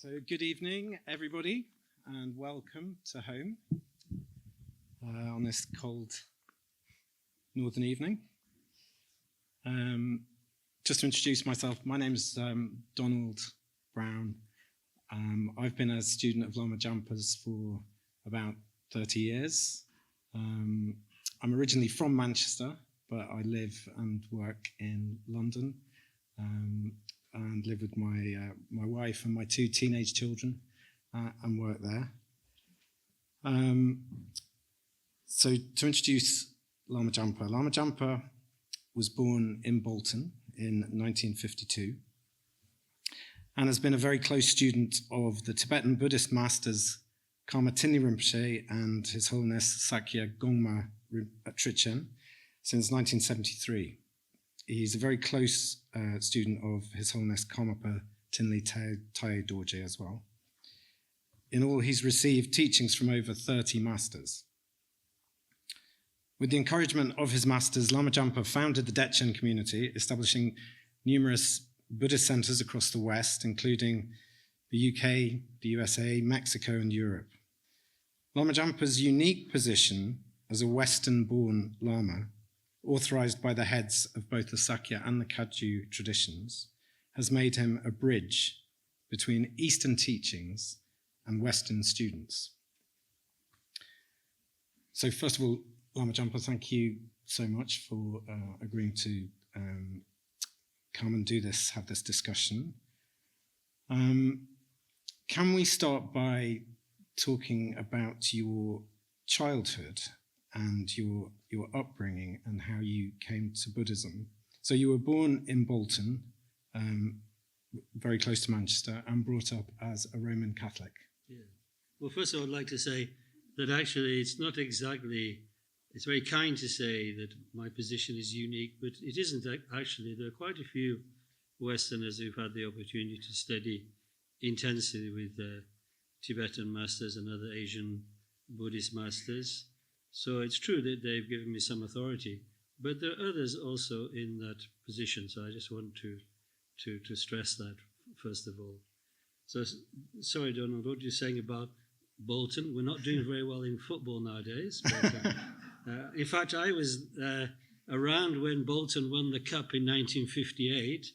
So good evening, everybody, and welcome to home on this cold northern evening. Just to introduce myself, my name is Donald Brown. I've been a student of Lama Jampa's for about 30 years. I'm originally from Manchester, but I live and work in London. And live with my wife and my two teenage children and work there. So to introduce Lama Jampa. Lama Jampa was born in Bolton in 1952 and has been a very close student of the Tibetan Buddhist masters Karma Tinni Rinpoche and His Holiness Sakya Gongma Trichen since 1973. He's a very close student of His Holiness Karmapa Tinli Thaye Dorje as well. In all, he's received teachings from over 30 masters. With the encouragement of his masters, Lama Jampa founded the Dechen community, establishing numerous Buddhist centers across the West, including the UK, the USA, Mexico, and Europe. Lama Jampa's unique position as a Western-born Lama, authorized by the heads of both the Sakya and the Kagyu traditions, has made him a bridge between Eastern teachings and Western students. So first of all, Lama Jampa, thank you so much for agreeing to come and have this discussion. Can we start by talking about your childhood and your upbringing and how you came to Buddhism? So you were born in Bolton, very close to Manchester, and brought up as a Roman Catholic. Yeah. Well, first of all, I'd like to say that actually it's not exactly, it's very kind to say that my position is unique, but it isn't actually. There are quite a few Westerners who've had the opportunity to study intensely with Tibetan masters and other Asian Buddhist masters. So it's true that they've given me some authority, but there are others also in that position. So I just want to stress that first of all. So sorry, Donald, what you're saying about Bolton? We're not doing very well in football nowadays. But, in fact, I was around when Bolton won the cup in 1958,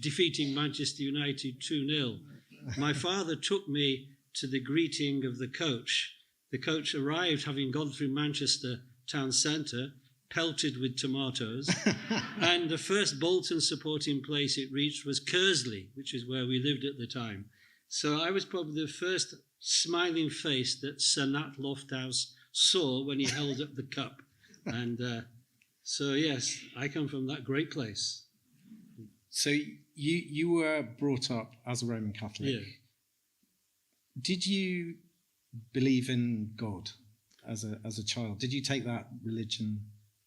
defeating Manchester United 2-0. My father took me to the greeting of the coach. The coach arrived having gone through Manchester town centre, pelted with tomatoes, and the first Bolton supporting place it reached was Kersley, which is where we lived at the time. So I was probably the first smiling face that Sir Nat Lofthouse saw when he held up the cup. And so, yes, I come from that great place. So you were brought up as a Roman Catholic. Yeah. Did you believe in God as a child? Did you take that religion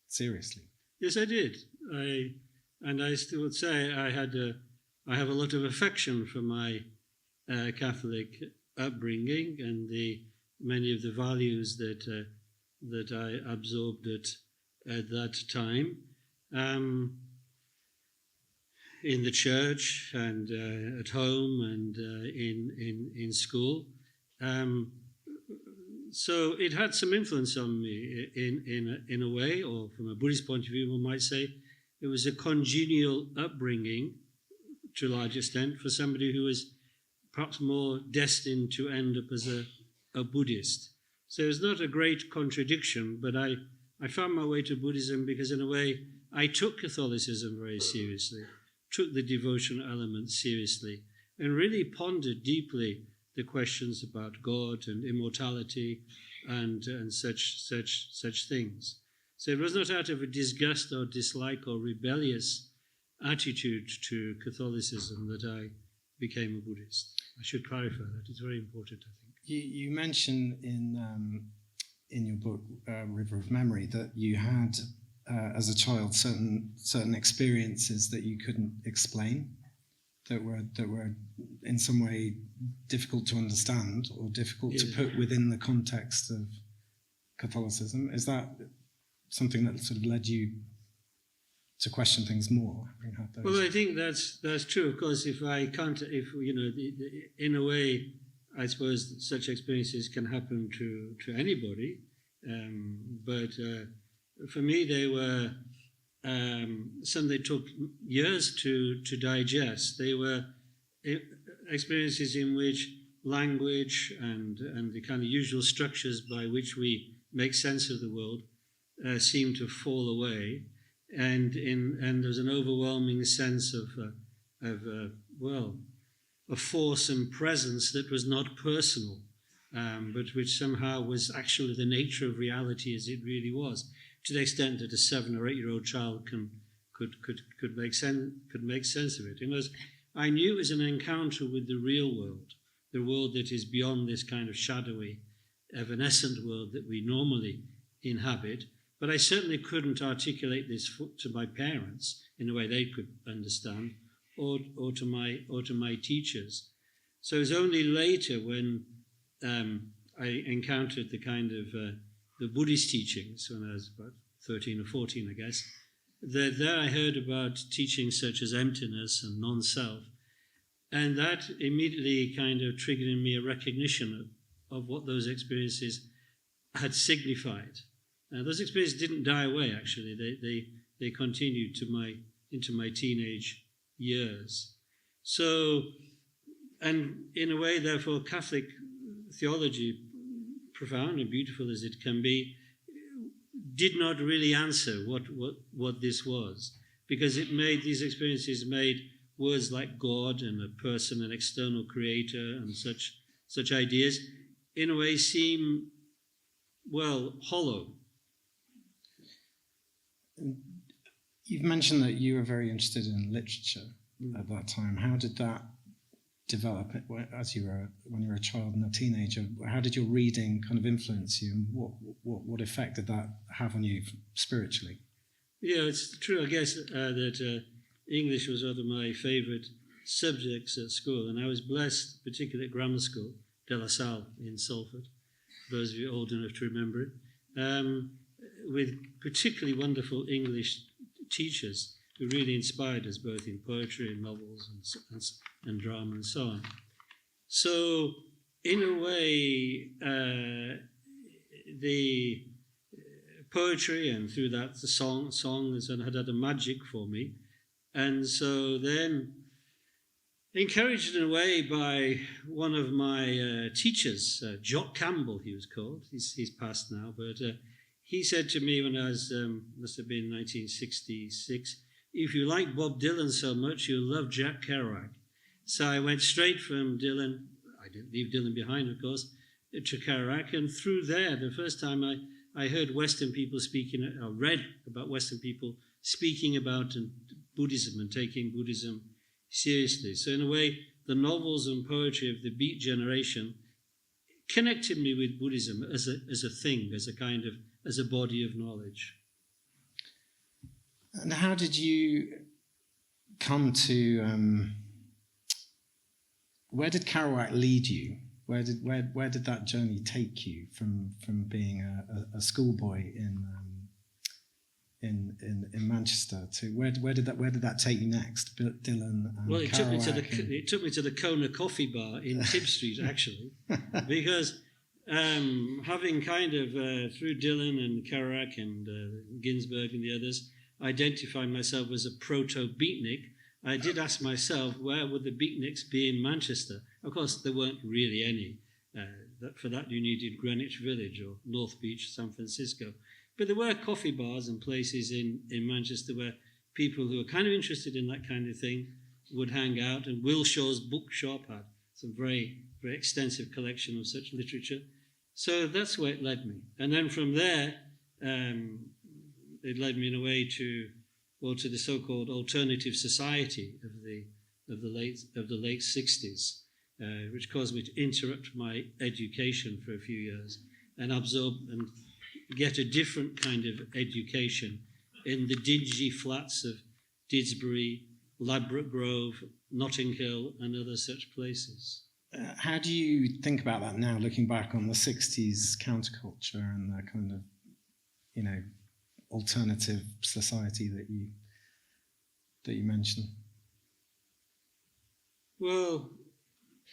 seriously? Yes, I did. I still would say I have a lot of affection for my Catholic upbringing and many of the values that I absorbed at that time in the church and at home and in school. So it had some influence on me in a way, or from a Buddhist point of view, one might say. It was a congenial upbringing to a large extent for somebody who was perhaps more destined to end up as a Buddhist. So it was not a great contradiction, but I found my way to Buddhism because in a way I took Catholicism very seriously, took the devotional element seriously, and really pondered deeply the questions about God and immortality and such things. So it was not out of a disgust or dislike or rebellious attitude to Catholicism that I became a Buddhist. I should clarify that. It's very important, I think. You mention in your book, River of Memory, that you had, as a child, certain experiences that you couldn't explain, that were in some way difficult to understand or difficult to put within the context of Catholicism. Is that something that sort of led you to question things more, having had those? Well, I think that's true. Of course, if you know, in a way, I suppose such experiences can happen to anybody. But for me, they were some that took years to digest. They were experiences in which language and the kind of usual structures by which we make sense of the world seemed to fall away. And there's an overwhelming sense of a force and presence that was not personal, but which somehow was actually the nature of reality as it really was, to the extent that a 7 or 8 year old child could make sense of it. And I knew it was an encounter with the real world, the world that is beyond this kind of shadowy, evanescent world that we normally inhabit. But I certainly couldn't articulate this to my parents in a way they could understand, or to my teachers. So it was only later when I encountered the kind of the Buddhist teachings when I was about 13 or 14, I guess, that there I heard about teachings such as emptiness and non-self, and that immediately kind of triggered in me a recognition of what those experiences had signified. Those experiences didn't die away, actually. They continued into my teenage years. So, and in a way, therefore, Catholic theology, profound and beautiful as it can be, did not really answer what this was, because these experiences made words like God and a person, an external creator, and such ideas, in a way, seem, well, hollow. You've mentioned that you were very interested in literature at that time. How did that develop when you were a child and a teenager? How did your reading kind of influence you, and what effect did that have on you spiritually? Yeah, it's true, I guess, that English was one of my favourite subjects at school, and I was blessed, particularly at grammar school, De La Salle in Salford, those of you old enough to remember it, with particularly wonderful English teachers who really inspired us both in poetry and novels and drama and so on. So, in a way, the poetry and through that the songs had a magic for me. And so then, encouraged in a way by one of my teachers, Jock Campbell he was called, he's passed now, but he said to me when I was, must have been 1966, if you like Bob Dylan so much, you'll love Jack Kerouac. So I went straight from Dylan, I didn't leave Dylan behind, of course, to Kerouac. And through there, the first time I heard Western people speaking, or read about Western people speaking about Buddhism and taking Buddhism seriously. So in a way, the novels and poetry of the Beat generation connected me with Buddhism as a thing, as a body of knowledge. And how did you come to? Where did Kerouac lead you? Where did that journey take you from being a schoolboy in Manchester to where did that take you next? Dylan and well, it Kerouac took me to the Kona Coffee Bar in Tib Street actually, because having kind of through Dylan and Kerouac and Ginsberg and the others identified myself as a proto-beatnik, I did ask myself, where would the beatniks be in Manchester? Of course, there weren't really any. For that, you needed Greenwich Village or North Beach, San Francisco. But there were coffee bars and places in Manchester where people who were kind of interested in that kind of thing would hang out. And Will Shaw's bookshop had some very, very extensive collection of such literature. So that's where it led me. And then from there, it led me in a way to the so-called alternative society of the late 60s, which caused me to interrupt my education for a few years and absorb and get a different kind of education in the dingy flats of Didsbury, Ladbroke Grove, Notting Hill, and other such places. How do you think about that now, looking back on the 60s counterculture and the kind of, alternative society that you that you mentioned? Well,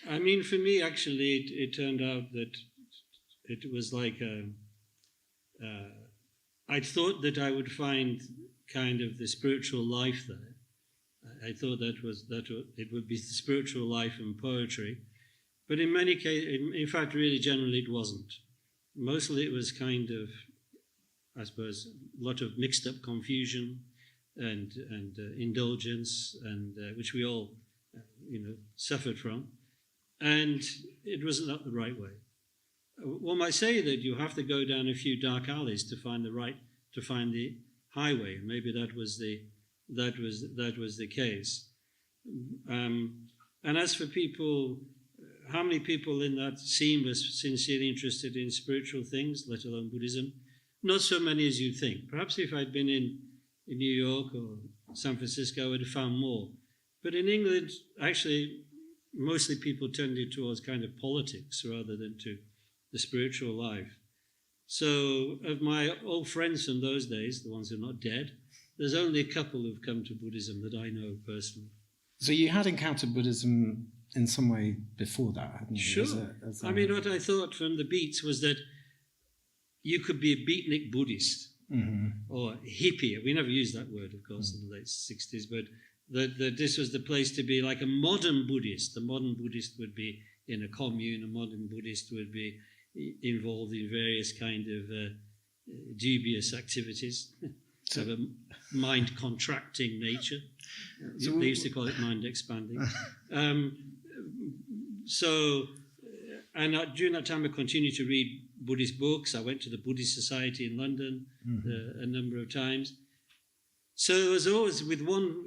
I mean, for me, actually, it turned out that it was like I thought that I would find kind of the spiritual life there. I thought that it would be the spiritual life and poetry, but in many cases, in fact, really generally it wasn't. Mostly it was kind of, I suppose, a lot of mixed up confusion and indulgence, and which we all, suffered from, and it was not the right way. One might say that you have to go down a few dark alleys to find the highway. Maybe that was the case. And as for people, how many people in that scene were sincerely interested in spiritual things, let alone Buddhism? Not so many as you'd think. Perhaps if I'd been in New York or San Francisco, I would have found more. But in England, actually, mostly people tended towards kind of politics rather than to the spiritual life. So of my old friends from those days, the ones who are not dead, there's only a couple who've come to Buddhism that I know personally. So you had encountered Buddhism in some way before that, hadn't you? Sure. I mean, what I thought from the beats was that you could be a beatnik Buddhist or hippie. We never used that word, of course, in the late 60s, but that this was the place to be like a modern Buddhist. The modern Buddhist would be in a commune. A modern Buddhist would be involved in various kind of dubious activities of a mind-contracting nature. So they used to call it mind-expanding. During that time, I continued to read Buddhist books. I went to the Buddhist Society in London a number of times. So it was always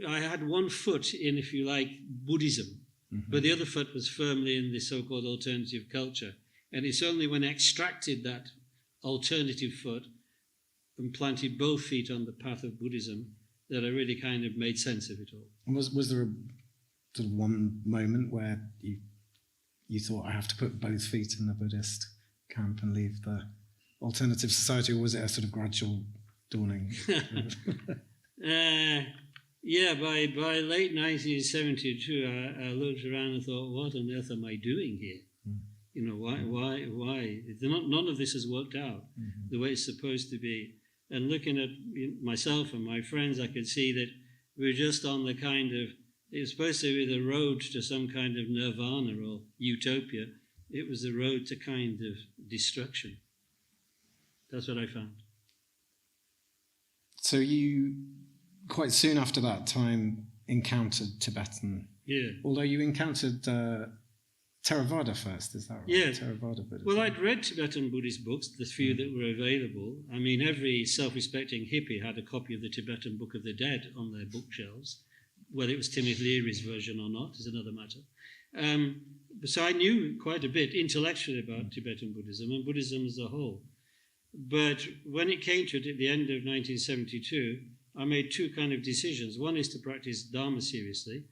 I had one foot in, if you like, Buddhism, but the other foot was firmly in the so-called alternative culture. And it's only when I extracted that alternative foot and planted both feet on the path of Buddhism that I really kind of made sense of it all. And was there a sort of one moment where you thought, I have to put both feet in the Buddhist camp and leave the alternative society, or was it a sort of gradual dawning? Yeah, by late 1972, I looked around and thought, what on earth am I doing here? Why? None of this has worked out the way it's supposed to be. And looking at myself and my friends, I could see that we're just on the kind of, it was supposed to be the road to some kind of nirvana or utopia. It was the road to kind of destruction. That's what I found. So you, quite soon after that time, encountered Tibetan. Yeah. Although you encountered Theravada first, is that right? Yeah. Theravada Buddhism. Well, I'd read Tibetan Buddhist books, the few that were available. I mean, every self-respecting hippie had a copy of the Tibetan Book of the Dead on their bookshelves. Whether it was Timothy Leary's version or not is another matter. So I knew quite a bit intellectually about Tibetan Buddhism and Buddhism as a whole. But when it came to it at the end of 1972, I made two kind of decisions. One is to practice Dharma seriously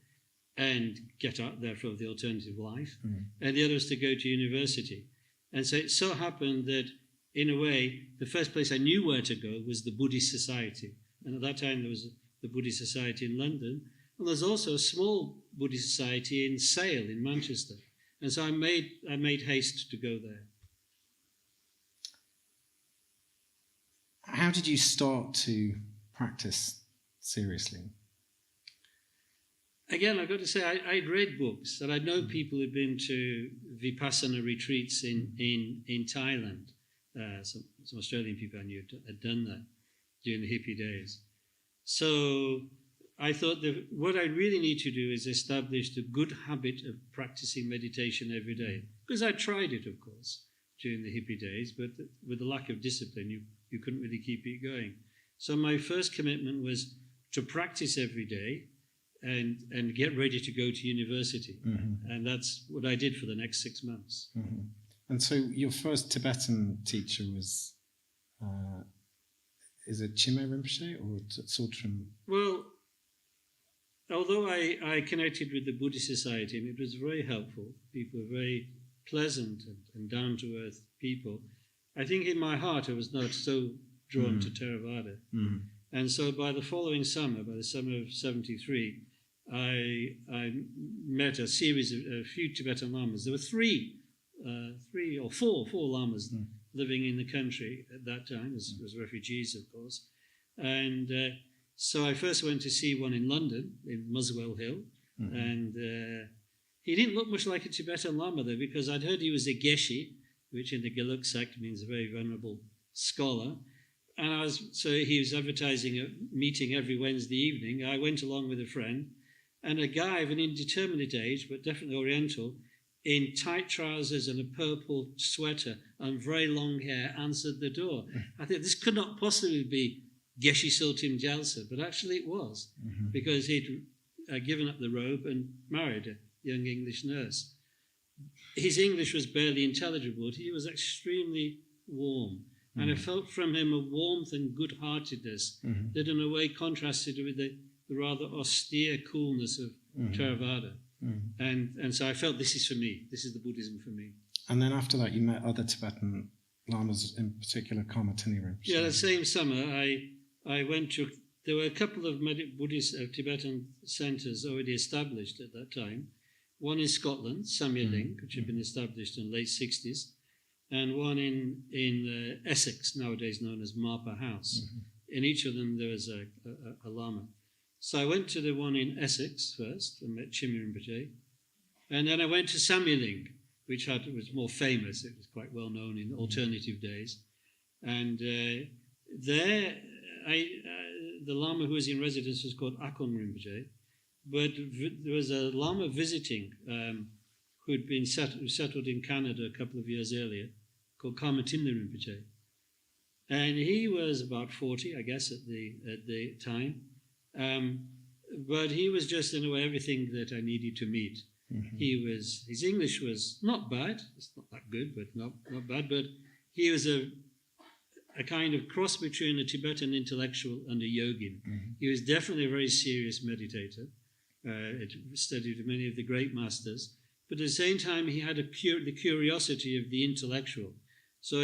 and get out there for the alternative life. And the other is to go to university. And so it so happened that, in a way, the first place I knew where to go was the Buddhist Society. And at that time, there was the Buddhist Society in London. And there's also a small Buddhist Society in Sale in Manchester. And so I made haste to go there. How did you start to practice seriously? Again, I've got to say, I'd read books, and I know people who'd been to Vipassana retreats in Thailand. Some Australian people I knew had done that during the hippie days. So I thought that what I really need to do is establish a good habit of practicing meditation every day. Because I tried it, of course, during the hippie days, but with the lack of discipline, you couldn't really keep it going. So my first commitment was to practice every day and get ready to go to university. And that's what I did for the next 6 months. And so your first Tibetan teacher was, is it Chime Rinpoche or Tsortrim? Well, although I connected with the Buddhist Society, and it was very helpful, people were very pleasant and down-to-earth people, I think in my heart I was not so drawn to Theravada. And so by the following summer, by the summer of 73, I met a series of a few Tibetan lamas. There were three or four lamas living in the country at that time, as refugees, of course. And so I first went to see one in London, in Muswell Hill, and he didn't look much like a Tibetan Lama, though, because I'd heard he was a Geshe, which in the Geluk sect means a very venerable scholar. And so he was advertising a meeting every Wednesday evening. I went along with a friend, and a guy of an indeterminate age, but definitely Oriental, in tight trousers and a purple sweater and very long hair, answered the door. I think this could not possibly be Geshe Sultim Jalsa, but actually it was, because he'd given up the robe and married a young English nurse. His English was barely intelligible, but he was extremely warm. And I felt from him a warmth and good-heartedness that in a way contrasted with the rather austere coolness of Theravada. And so I felt, this is for me, this is the Buddhism for me. And then after that you met other Tibetan lamas, in particular Karma Tini Rinpoche. Yeah, that same summer I went to, there were a couple of Buddhist Tibetan centres already established at that time. One in Scotland, Samye Ling, which had been established in the late 60s, and one in Essex, nowadays known as Marpa House. In each of them there was a Lama. So I went to the one in Essex first and met Chimyi Rinpoche, and then I went to Samye Ling, which was more famous. It was quite well known in alternative days. And there, the Lama who was in residence was called Akon Rinpoche, but there was a Lama visiting who'd been settled in Canada a couple of years earlier, called Karma Timna Rinpoche. And he was about 40, I guess, at the time. But he was just, in a way, everything that I needed to meet. His English was not bad. It's not that good, but not bad. But he was a kind of cross between a Tibetan intellectual and a yogin. He was definitely a very serious meditator. Studied with many of the great masters. But at the same time, he had the curiosity of the intellectual. So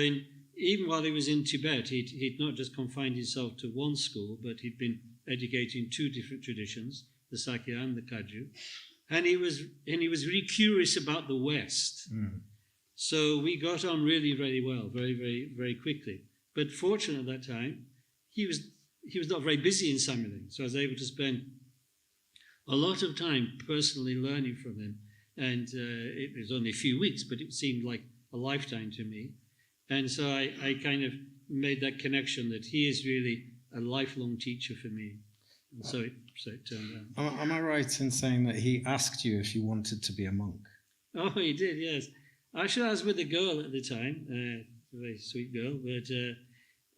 even while he was in Tibet, he'd not just confined himself to one school, but he'd been educated in two different traditions, the Sakya and the Kagyu. And he was really curious about the West. So we got on really, really well, very, very, very quickly. But fortunately at that time, he was not very busy in Samye Ling, so I was able to spend a lot of time personally learning from him. And it was only a few weeks, but it seemed like a lifetime to me. And so I kind of made that connection that he is really a lifelong teacher for me. And so it turned out. Am I right in saying that he asked you if you wanted to be a monk? Oh, he did, yes. Actually, I was with a girl at the time, a very sweet girl, but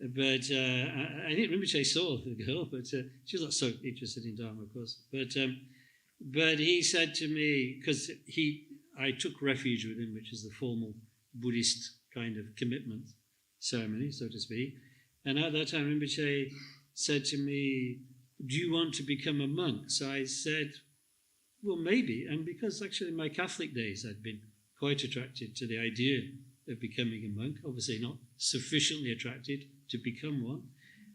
I think Rinpoche saw the girl, but she was not so interested in Dharma, of course. But he said to me, because I took refuge with him, which is the formal Buddhist kind of commitment ceremony, so to speak. And at that time, Rinpoche said to me, do you want to become a monk? So I said, well, maybe. And because actually in my Catholic days, I'd been quite attracted to the idea of becoming a monk, obviously not sufficiently attracted to become one.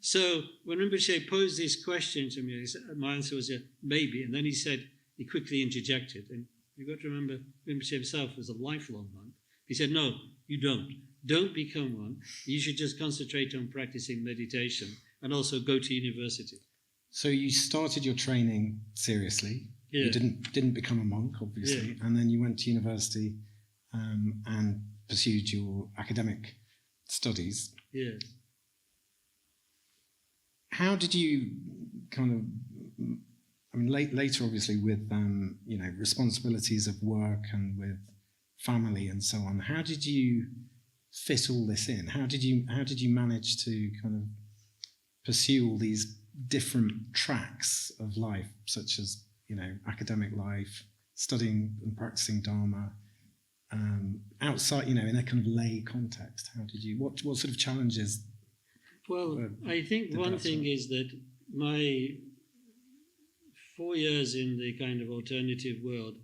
So when Rinpoche posed this question to me, my answer was maybe. And then he quickly interjected. And you've got to remember, Rinpoche himself was a lifelong monk. He said, no, you don't. Don't become one. You should just concentrate on practicing meditation and also go to university. So you started your training seriously. Yeah. You didn't become a monk, obviously. Yeah. And then you went to university and pursued your academic studies. Yes. How did you later obviously with, responsibilities of work and with family and so on, how did you fit all this in? How did you manage to kind of pursue all these different tracks of life, such as, academic life, studying and practicing Dharma, outside, in a kind of lay context? How did you, what sort of challenges? Well, I think one thing is that my 4 years in the kind of alternative world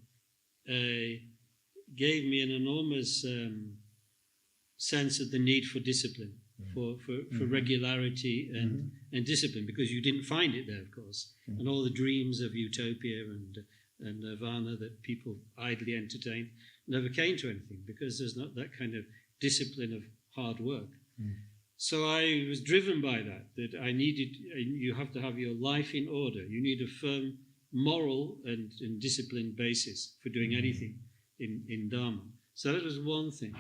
gave me an enormous sense of the need for discipline. for regularity and discipline, because you didn't find it there, of course. And all the dreams of utopia and nirvana that people idly entertain never came to anything, because there's not that kind of discipline of hard work. So I was driven by that I needed, you have to have your life in order. You need a firm moral and disciplined basis for doing anything in Dharma. So that was one thing.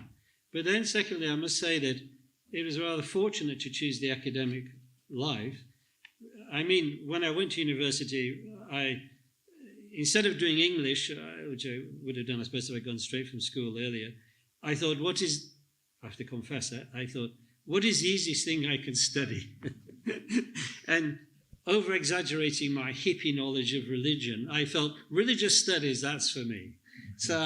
But then secondly, I must say that it was rather fortunate to choose the academic life. I mean, when I went to university, instead of doing English, which I would have done, I suppose, if I'd gone straight from school earlier, I thought, I have to confess, I thought, what is the easiest thing I can study? And over-exaggerating my hippie knowledge of religion, I felt religious studies, that's for me. So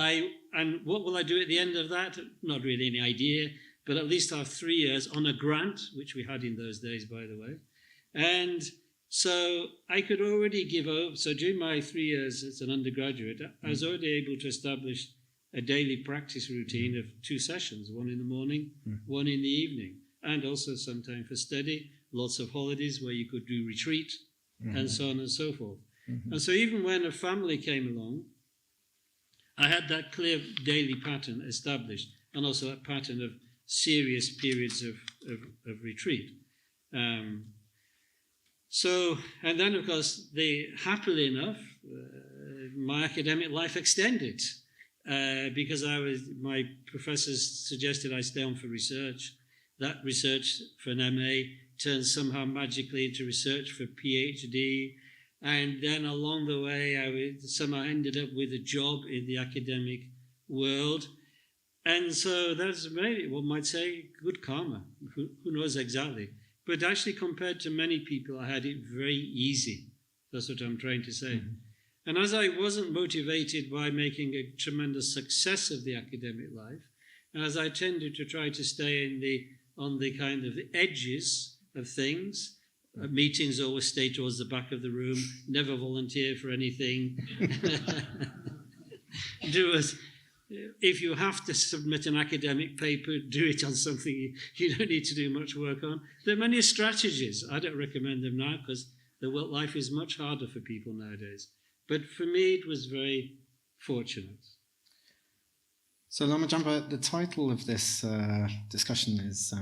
and what will I do at the end of that? Not really any idea, but at least have 3 years on a grant, which we had in those days, by the way. And so I could already give over. So during my 3 years as an undergraduate, I was already able to establish a daily practice routine of 2 sessions, one in the morning, one in the evening, and also some time for study, lots of holidays where you could do retreat, and so on and so forth. And so even when a family came along, I had that clear daily pattern established, and also a pattern of serious periods of retreat. So, and then of course, happily enough, my academic life extended because my professors suggested I stay on for research. That research for an MA turned somehow magically into research for PhD. And then along the way, I somehow ended up with a job in the academic world. And so that's maybe, one might say, good karma. Who knows exactly? But actually, compared to many people, I had it very easy. That's what I'm trying to say. And as I wasn't motivated by making a tremendous success of the academic life, and as I tended to try to stay on the kind of edges of things, meetings always stay towards the back of the room, never volunteer for anything. If you have to submit an academic paper, do it on something you don't need to do much work on. There are many strategies. I don't recommend them now because the work life is much harder for people nowadays. But for me, it was very fortunate. So Lama Jampa, the title of this discussion is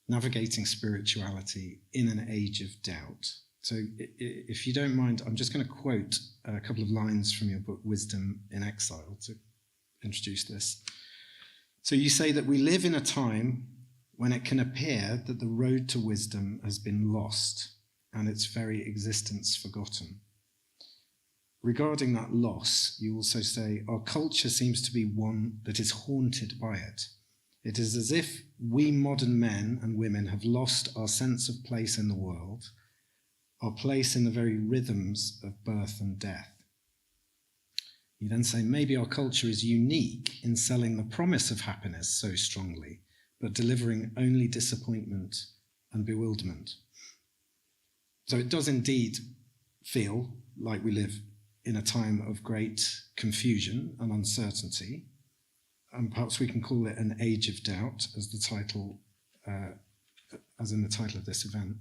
Navigating Spirituality in an Age of Doubt. So if you don't mind, I'm just going to quote a couple of lines from your book, Wisdom in Exile, to introduce this. So you say that we live in a time when it can appear that the road to wisdom has been lost and its very existence forgotten. Regarding that loss, you also say, our culture seems to be one that is haunted by it. It is as if we modern men and women have lost our sense of place in the world, our place in the very rhythms of birth and death. You then say, maybe our culture is unique in selling the promise of happiness so strongly, but delivering only disappointment and bewilderment. So it does indeed feel like we live in a time of great confusion and uncertainty, and perhaps we can call it an age of doubt, as the title, as in the title of this event.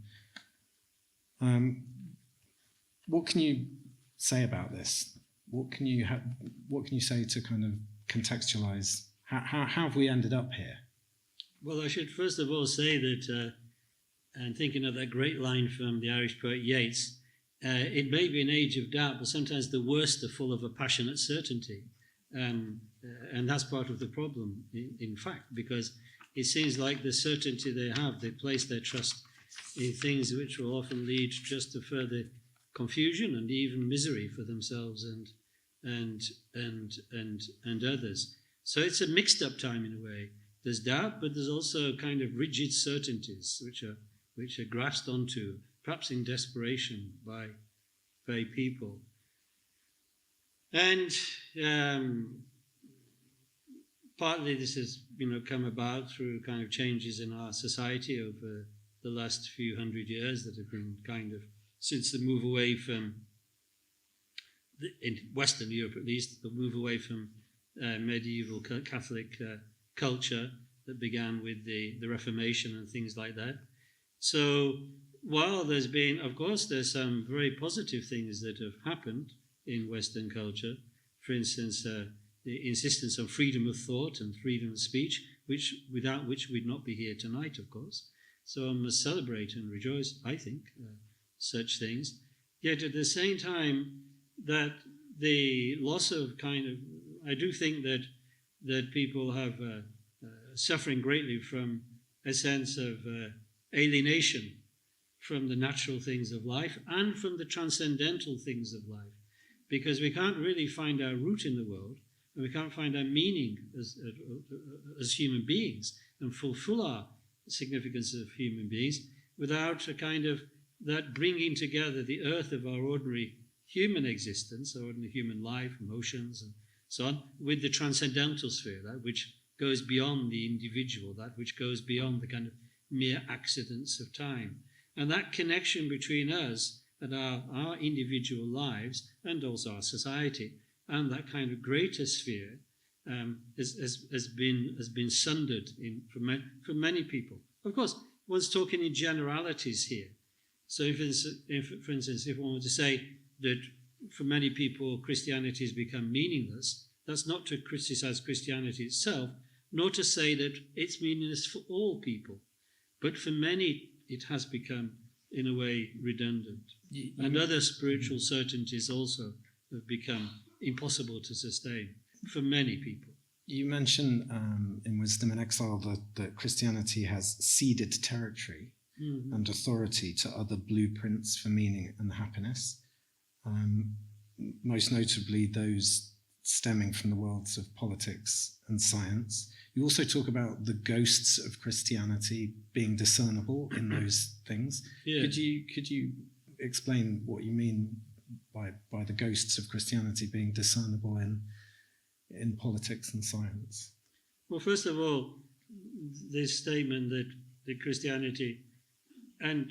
What can you say about this? What can you say to kind of contextualize how have we ended up here? Well, I should first of all say that, and thinking of that great line from the Irish poet Yeats, it may be an age of doubt, but sometimes the worst are full of a passionate certainty. And that's part of the problem, in fact, because it seems like the certainty they place their trust in things which will often lead just to further confusion and even misery for themselves and others. So it's a mixed up time in a way. There's doubt, but there's also kind of rigid certainties which are grasped onto, perhaps in desperation by people. And partly this has come about through kind of changes in our society over the last few hundred years that have been kind of, since the move away from, in Western Europe at least, the move away from medieval Catholic culture that began with the Reformation and things like that. So while there's been, of course, there's some very positive things that have happened in Western culture, for instance, the insistence on freedom of thought and freedom of speech, without which we'd not be here tonight, of course. So I must celebrate and rejoice, I think, such things. Yet at the same time, that the loss of I do think that people have suffering greatly from a sense of alienation from the natural things of life and from the transcendental things of life, because we can't really find our root in the world, and we can't find our meaning as human beings and fulfill our significance of human beings without a kind of that bringing together the earth of our ordinary human existence, our ordinary human life, emotions, and so on, with the transcendental sphere, that which goes beyond the individual, that which goes beyond the kind of mere accidents of time. And that connection between us and our individual lives and also our society and that kind of greater sphere has been sundered for many people. Of course, one's talking in generalities here. So for instance, if one were to say that for many people Christianity has become meaningless, that's not to criticize Christianity itself, nor to say that it's meaningless for all people. But for many, it has become, in a way, redundant. And other spiritual certainties also have become impossible to sustain for many people. You mention in Wisdom in Exile that Christianity has ceded territory and authority to other blueprints for meaning and happiness, most notably those stemming from the worlds of politics and science. You also talk about the ghosts of Christianity being discernible in those things. Yeah. Could you explain what you mean by the ghosts of Christianity being discernible in politics and science? Well, first of all, this statement that Christianity, and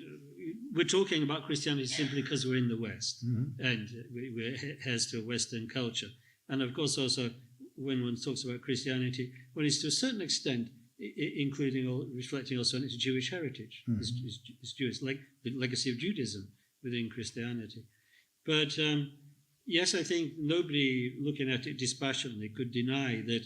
we're talking about Christianity simply because we're in the West and we're heirs to a Western culture. And of course, also, when one talks about Christianity, one is to a certain extent including or reflecting also on its Jewish heritage, its Jewish, like the legacy of Judaism within Christianity. But yes, I think nobody looking at it dispassionately could deny that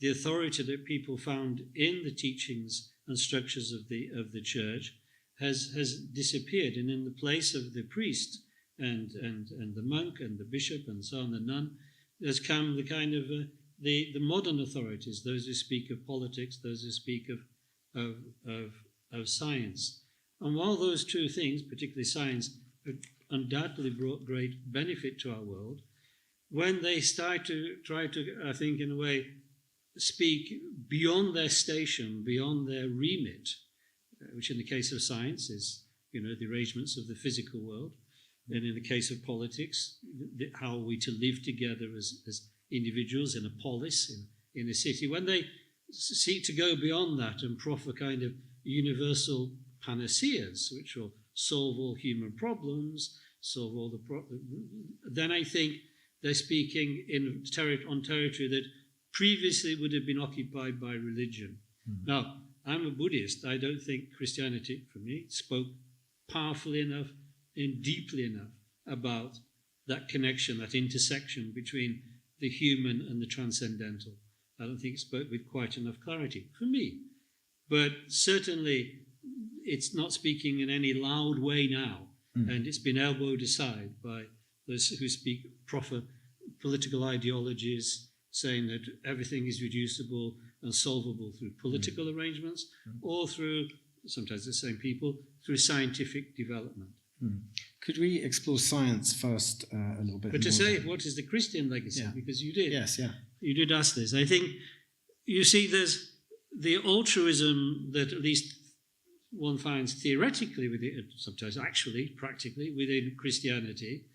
the authority that people found in the teachings and structures of the church has disappeared, and in the place of the priest and the monk and the bishop and so on, the nun, has come the kind of the modern authorities, those who speak of politics, those who speak of science. And while those two things, particularly science, have undoubtedly brought great benefit to our world, when they start to try to, I think, in a way, speak beyond their station, beyond their remit, which in the case of science is, the arrangements of the physical world, and in the case of politics, how are we to live together as individuals in a polis, in a city. When they seek to go beyond that and proffer kind of universal panaceas, which will solve all human problems, solve all the problems, then I think they're speaking on territory that previously would have been occupied by religion. Now, I'm a Buddhist. I don't think Christianity, for me, spoke powerfully enough and deeply enough about that connection, that intersection between the human and the transcendental. I don't think it spoke with quite enough clarity for me. But certainly it's not speaking in any loud way now, and it's been elbowed aside by those who speak proffer political ideologies, saying that everything is reducible and solvable through political arrangements or through, sometimes the same people, through scientific development. Could we explore science first a little bit? But to say, what is the Christian legacy? Because you did. Yes, You did ask this. I think, you see, there's the altruism that at least one finds theoretically, sometimes actually, practically, within Christianity.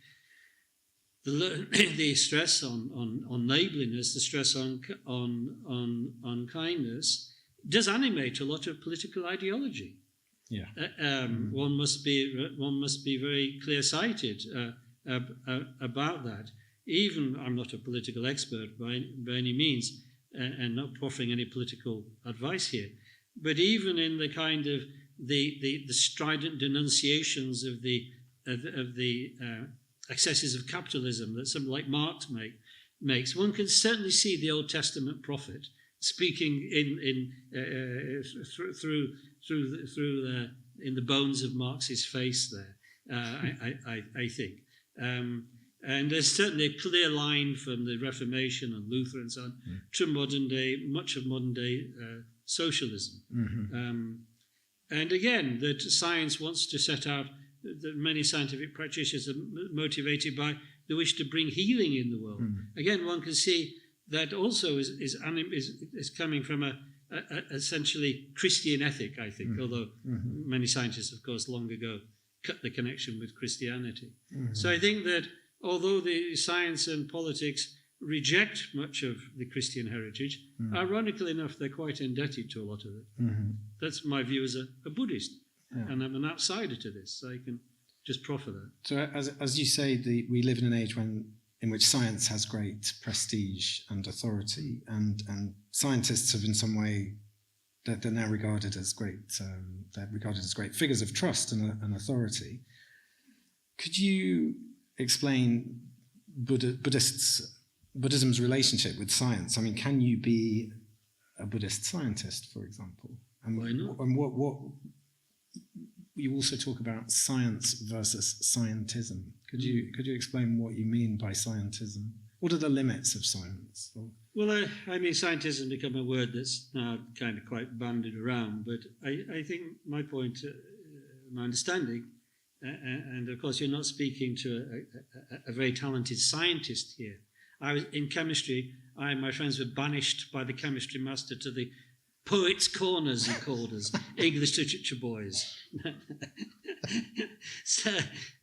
The stress on neighborliness, the stress on kindness, does animate a lot of political ideology. One must be very clear-sighted about that. Even, I'm not a political expert by any means, and not offering any political advice here, but even in the kind of the strident denunciations of the excesses of capitalism that somebody like Marx makes, one can certainly see the Old Testament prophet speaking in the bones of Marx's face there. I think. And there's certainly a clear line from the Reformation and Luther and so on to much of modern day socialism. And again, that science wants to set out that many scientific practitioners are motivated by the wish to bring healing in the world. Again, one can see that also is coming from a essentially Christian ethic, I think, although many scientists, of course, long ago cut the connection with Christianity. So I think that although the science and politics reject much of the Christian heritage, ironically enough, they're quite indebted to a lot of it. That's my view as a Buddhist, and I'm an outsider to this, so I can just proffer that. So as you say, we live in an age in which science has great prestige and authority, and scientists have in some way, they're now regarded as great figures of trust and authority. Could you explain Buddhism's relationship with science? I mean, can you be a Buddhist scientist, for example? And why not? And what you also talk about science versus scientism. Could you explain what you mean by scientism? What are the limits of science? Well, I mean, scientism has become a word that's now kind of quite bandied around, but I think my point, my understanding, and of course you're not speaking to a very talented scientist here. I was in chemistry, my friends were banished by the chemistry master to the poets' corners, he called us, English literature boys. So,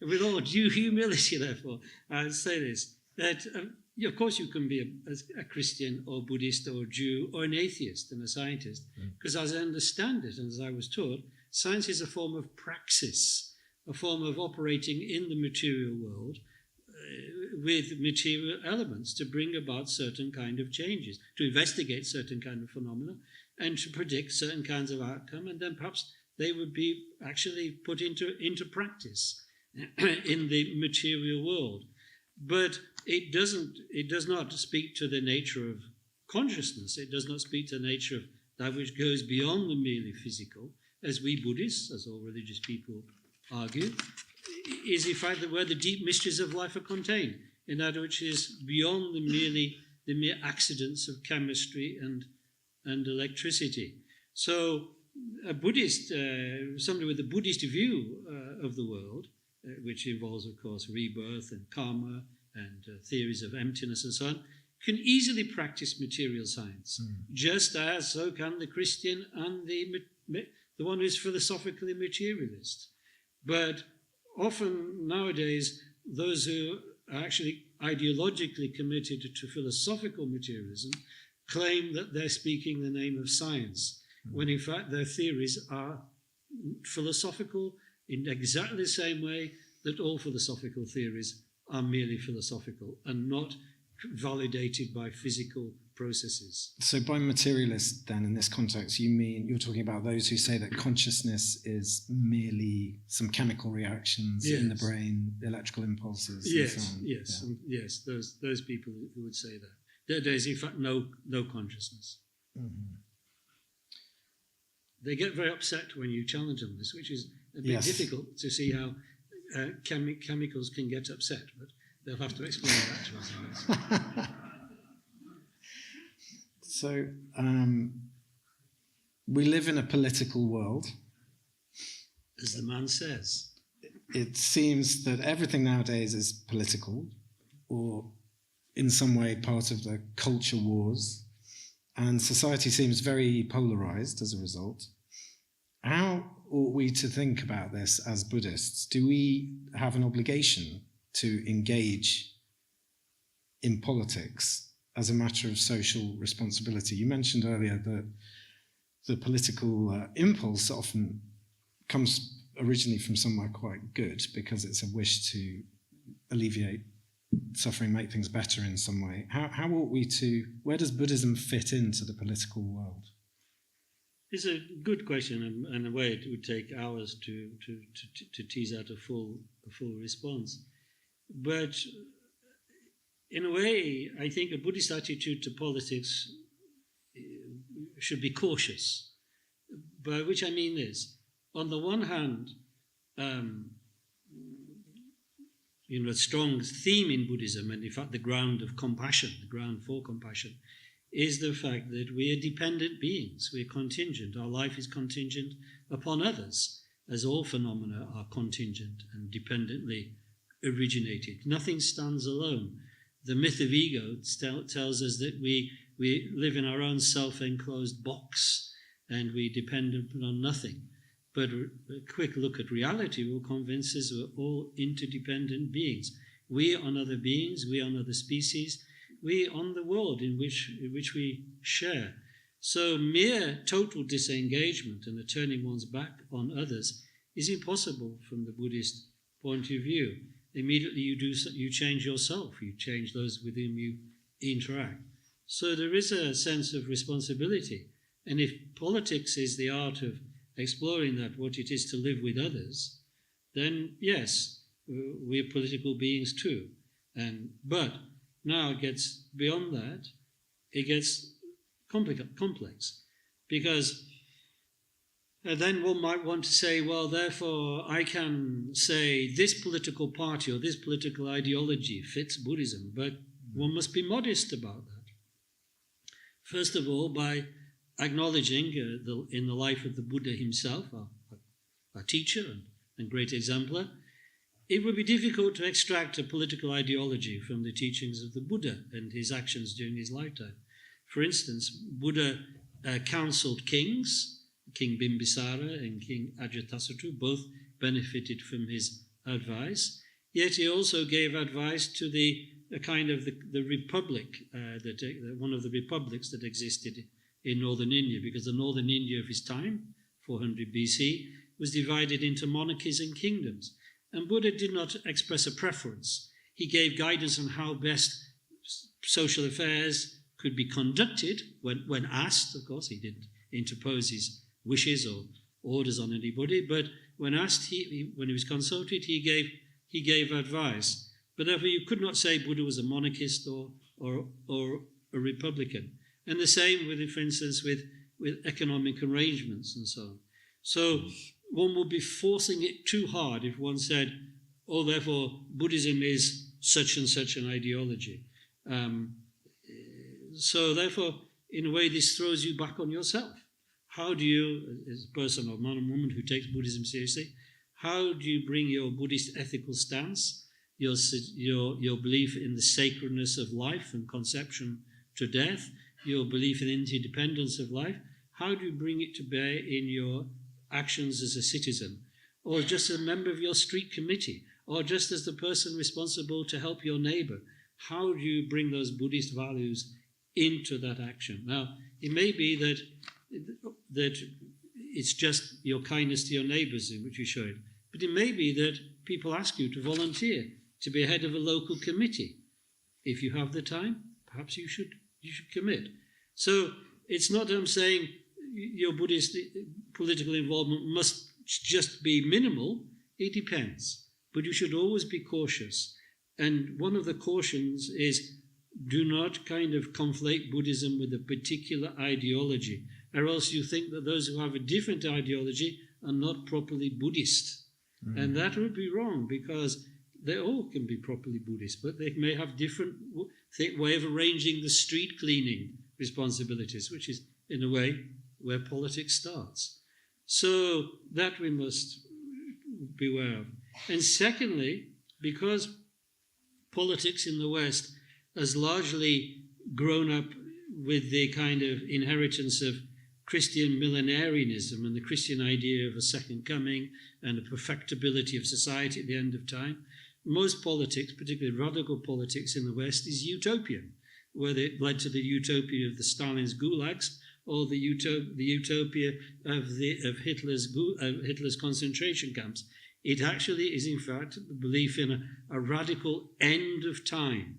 with all due humility, therefore, I would say this, that of course you can be a Christian or Buddhist or Jew or an atheist and a scientist, because as I understand it and as I was taught, science is a form of praxis, a form of operating in the material world with material elements to bring about certain kind of changes, to investigate certain kind of phenomena, and to predict certain kinds of outcome, and then perhaps they would be actually put into practice in the material world. But it does not speak to the nature of consciousness. It does not speak to the nature of that which goes beyond the merely physical, as we Buddhists, as all religious people argue, is in fact where the deep mysteries of life are contained, in that which is beyond the mere accidents of chemistry and electricity. So a Buddhist, somebody with a Buddhist view of the world, which involves, of course, rebirth and karma and theories of emptiness and so on, can easily practice material science, just as so can the Christian and the one who is philosophically materialist. But often nowadays, those who are actually ideologically committed to philosophical materialism claim that they're speaking the name of science, when in fact their theories are philosophical in exactly the same way that all philosophical theories are merely philosophical and not validated by physical processes. So by materialist then, in this context, you're talking about those who say that consciousness is merely some chemical reactions in the brain, electrical impulses, and so on. Yes, those people who would say that. There is in fact no consciousness. They get very upset when you challenge them this, which is a bit difficult to see how chemicals can get upset, but they'll have to explain that to us. So we live in a political world. As the man says. It seems that everything nowadays is political, or in some way part of the culture wars, and society seems very polarized as a result. How ought we to think about this as Buddhists? Do we have an obligation to engage in politics as a matter of social responsibility? You mentioned earlier that the political impulse often comes originally from somewhere quite good because it's a wish to alleviate suffering make things better in some way. How ought we to, where does Buddhism fit into the political world? It's a good question, and in a way it would take hours to tease out a full response. But in a way, I think a Buddhist attitude to politics should be cautious. By which I mean this: on the one hand, a strong theme in Buddhism, and in fact the ground of compassion, the ground for compassion, is the fact that we are dependent beings. We're contingent. Our life is contingent upon others, as all phenomena are contingent and dependently originated. Nothing stands alone. The myth of ego tells us that we live in our own self-enclosed box and we depend on nothing. But a quick look at reality will convince us we're all interdependent beings. We on other beings, we on other species, we on the world in which we share. So mere total disengagement and the turning one's back on others is impossible from the Buddhist point of view. Immediately you change yourself, you change those with whom you interact. So there is a sense of responsibility. And if politics is the art of exploring that, what it is to live with others, then yes, we're political beings too. But now it gets beyond that, it gets complex. Because then one might want to say, well, therefore I can say this political party or this political ideology fits Buddhism, but one must be modest about that. First of all, by acknowledging in the life of the Buddha himself, our teacher and great exemplar, it would be difficult to extract a political ideology from the teachings of the Buddha and his actions during his lifetime. For instance, Buddha counseled kings, King Bimbisara and King Ajatasattu, both benefited from his advice, yet he also gave advice to the republic, one of the republics that existed in northern India, because the northern India of his time, 400 BC, was divided into monarchies and kingdoms. And Buddha did not express a preference. He gave guidance on how best social affairs could be conducted when asked. Of course, he didn't interpose his wishes or orders on anybody, but when asked, when he was consulted, he gave advice. But therefore, you could not say Buddha was a monarchist or a republican. And the same with, for instance, with economic arrangements and so on. So one would be forcing it too hard if one said, oh, therefore, Buddhism is such and such an ideology. So therefore, in a way, this throws you back on yourself. How do you, as a person or man or woman who takes Buddhism seriously, how do you bring your Buddhist ethical stance, your belief in the sacredness of life and conception to death, your belief in interdependence of life, how do you bring it to bear in your actions as a citizen, or just a member of your street committee, or just as the person responsible to help your neighbor? How do you bring those Buddhist values into that action? Now, it may be that it's just your kindness to your neighbors in which you show it, but it may be that people ask you to volunteer to be head of a local committee. If you have the time, perhaps you should commit. So it's not that I'm saying your Buddhist political involvement must just be minimal. It depends. But you should always be cautious. And one of the cautions is do not kind of conflate Buddhism with a particular ideology, or else you think that those who have a different ideology are not properly Buddhist. And that would be wrong, because they all can be properly Buddhist, but they may have different way of arranging the street cleaning responsibilities, which is, in a way, where politics starts. So that we must beware of. And secondly, because politics in the West has largely grown up with the kind of inheritance of Christian millenarianism and the Christian idea of a second coming and a perfectibility of society at the end of time, most politics, particularly radical politics in the West, is utopian, whether it led to the utopia of the Stalin's gulags or the utopia of Hitler's concentration camps. It actually is, in fact, the belief in a radical end of time.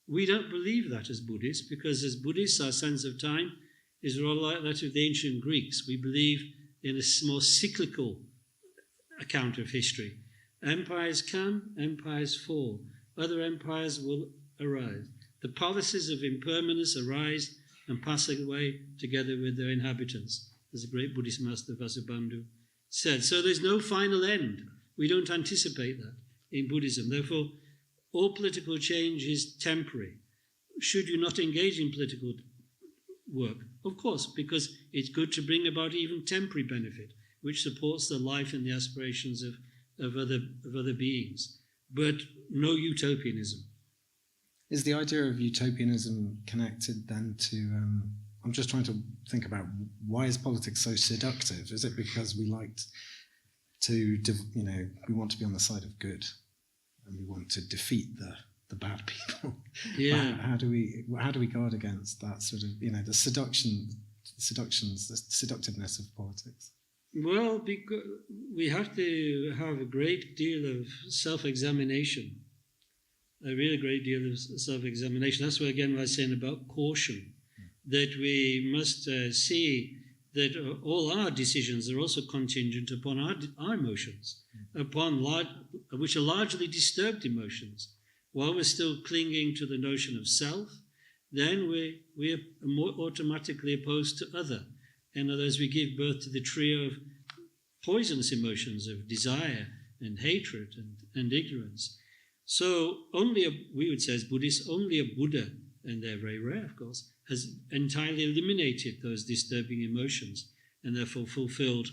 We don't believe that as Buddhists, because as Buddhists, our sense of time is rather like that of the ancient Greeks. We believe in a more cyclical account of history. Empires come, empires fall. Other empires will arise. The palaces of impermanence arise and pass away together with their inhabitants, as the great Buddhist master Vasubandhu said. So there's no final end. We don't anticipate that in Buddhism. Therefore, all political change is temporary. Should you not engage in political work? Of course, because it's good to bring about even temporary benefit, which supports the life and the aspirations of other beings. But no utopianism. Is the idea of utopianism connected then to, I'm just trying to think about, why is politics so seductive? Is it because we we want to be on the side of good and we want to defeat the bad people? Yeah. How do we guard against that sort of, the seductiveness of politics? Well, because we have to have a great deal of self-examination, a really great deal of self-examination. That's why, again, I was saying about caution, that we must see that all our decisions are also contingent upon our emotions, which are largely disturbed emotions. While we're still clinging to the notion of self, then we are more automatically opposed to other. In other words, we give birth to the trio of poisonous emotions of desire and hatred and ignorance. So we would say as Buddhists, only a Buddha, and they're very rare, of course, has entirely eliminated those disturbing emotions and therefore fulfilled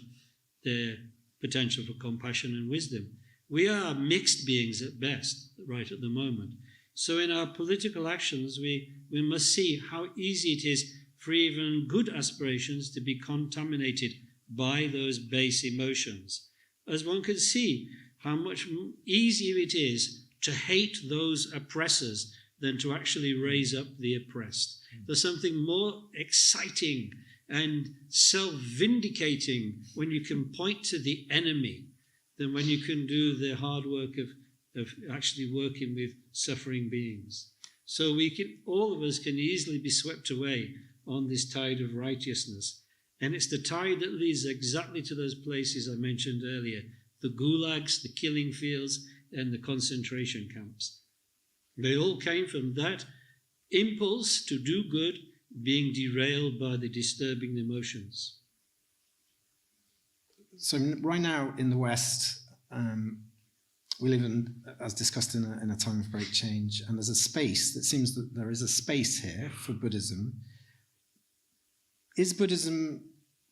their potential for compassion and wisdom. We are mixed beings at best, right at the moment. So in our political actions, we must see how easy it is for even good aspirations to be contaminated by those base emotions. As one can see how much easier it is to hate those oppressors than to actually raise up the oppressed. There's something more exciting and self-vindicating when you can point to the enemy than when you can do the hard work of actually working with suffering beings. So all of us can easily be swept away on this tide of righteousness. And it's the tide that leads exactly to those places I mentioned earlier, the gulags, the killing fields, and the concentration camps. They all came from that impulse to do good being derailed by the disturbing emotions. So right now in the West, we live in, as discussed, in a time of great change, and there's a space, that seems that there is a space here for Buddhism. Is Buddhism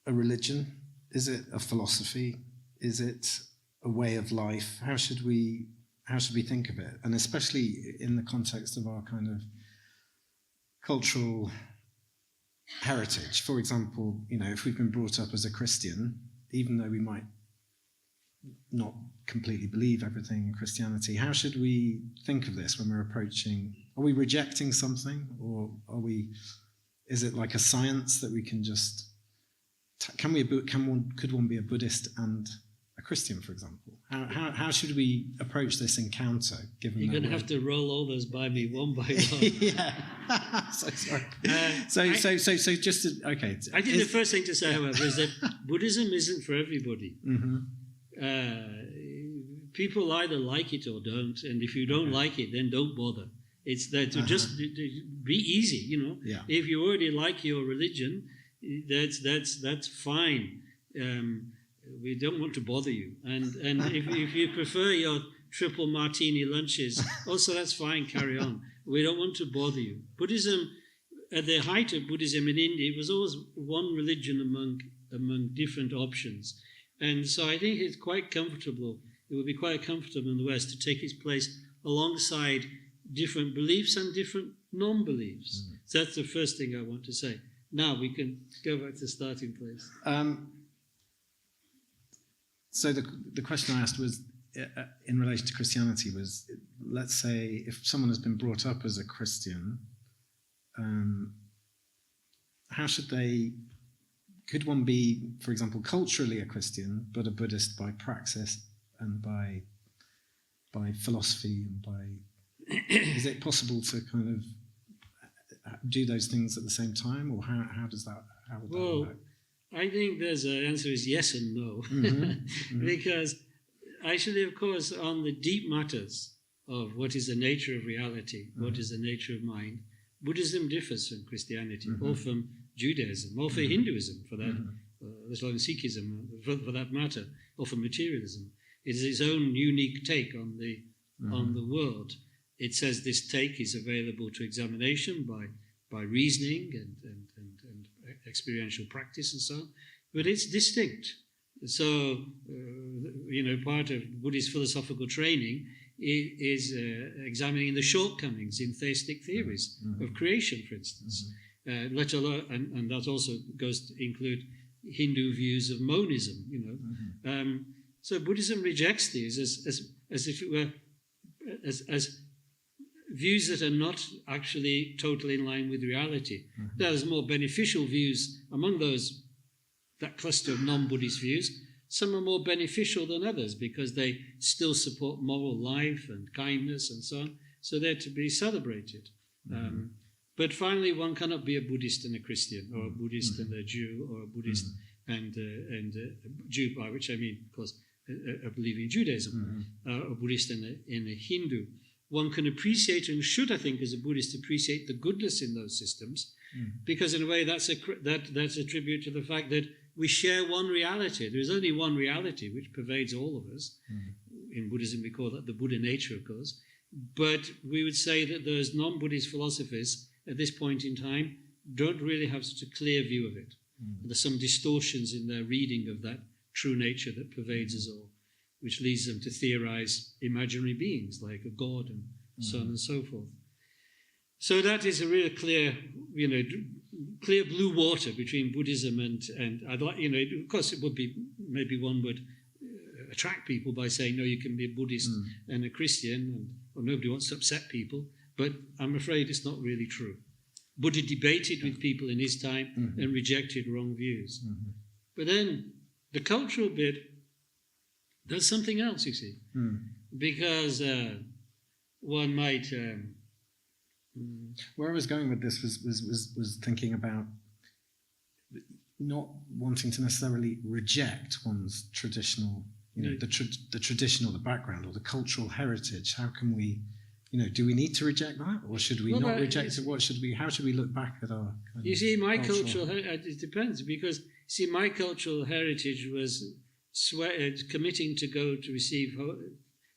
a religion? Is it a philosophy? Is it a way of life? How should we think of it? And especially in the context of our kind of cultural heritage. For example, if we've been brought up as a Christian, even though we might not completely believe everything in Christianity, how should we think of this when we're approaching? Are we rejecting something, or is it like a science that we can just? Could one be a Buddhist and a Christian, for example? How should we approach this encounter? Given you're going to have to roll all those by me one by one. Yeah. So sorry. So just to, okay. I think the first thing to say, however, is that Buddhism isn't for everybody. Mm-hmm. People either like it or don't, and if you don't like it, then don't bother. It's that to just be easy, Yeah. If you already like your religion, that's fine. We don't want to bother you, and if you prefer your triple martini lunches, also that's fine. Carry on. We don't want to bother you. Buddhism, at the height of Buddhism in India, it was always one religion among different options, and so I think it's quite comfortable. It would be quite comfortable in the West to take its place alongside different beliefs and different non-beliefs. Mm-hmm. So that's the first thing I want to say. Now we can go back to the starting place. So the question I asked was, in relation to Christianity, was, let's say if someone has been brought up as a Christian, how could one be, for example, culturally a Christian, but a Buddhist by praxis and by philosophy and by... Is it possible to kind of do those things at the same time, or how would that work? I think the answer is yes and no. Because actually, of course, on the deep matters of what is the nature of reality, what is the nature of mind, Buddhism differs from Christianity, or from Judaism, or from Hinduism, for that, let alone Sikhism, for that matter, or from materialism. It is its own unique take on the world. It says this take is available to examination by reasoning and experiential practice and so on, but it's distinct. So, part of Buddhist philosophical training is examining the shortcomings in theistic theories of creation, for instance, let alone, and that also goes to include Hindu views of monism. So Buddhism rejects these as if it were as views that are not actually totally in line with reality. There's more beneficial views among that cluster of non-Buddhist views. Some are more beneficial than others because they still support moral life and kindness and so on. So they're to be celebrated. But finally, one cannot be a Buddhist and a Christian, or a Buddhist and a Jew, or a Buddhist and a Jew, by which I mean, of course, a believing in Judaism, a Buddhist and a Hindu. One can appreciate, and should, I think, as a Buddhist, appreciate the goodness in those systems, because in a way that's a tribute to the fact that we share one reality. There is only one reality which pervades all of us. In Buddhism, we call that the Buddha nature, of course. But we would say that those non-Buddhist philosophers at this point in time don't really have such a clear view of it. There's some distortions in their reading of that true nature that pervades us all, which leads them to theorize imaginary beings like a god and so on and so forth. So that is a real clear, clear blue water between Buddhism and I'd like, of course it would be, maybe one would attract people by saying, no, you can be a Buddhist and a Christian, or nobody wants to upset people, but I'm afraid it's not really true. Buddha debated with people in his time and rejected wrong views. But then the cultural bit, that's something else, you see, because one might... Where I was going with this was thinking about not wanting to necessarily reject one's traditional, the traditional, the background or the cultural heritage. How can we, do we need to reject that, or should we not reject it? How should we look back at our? You see, my cultural it depends, because my cultural heritage was committing to go to receive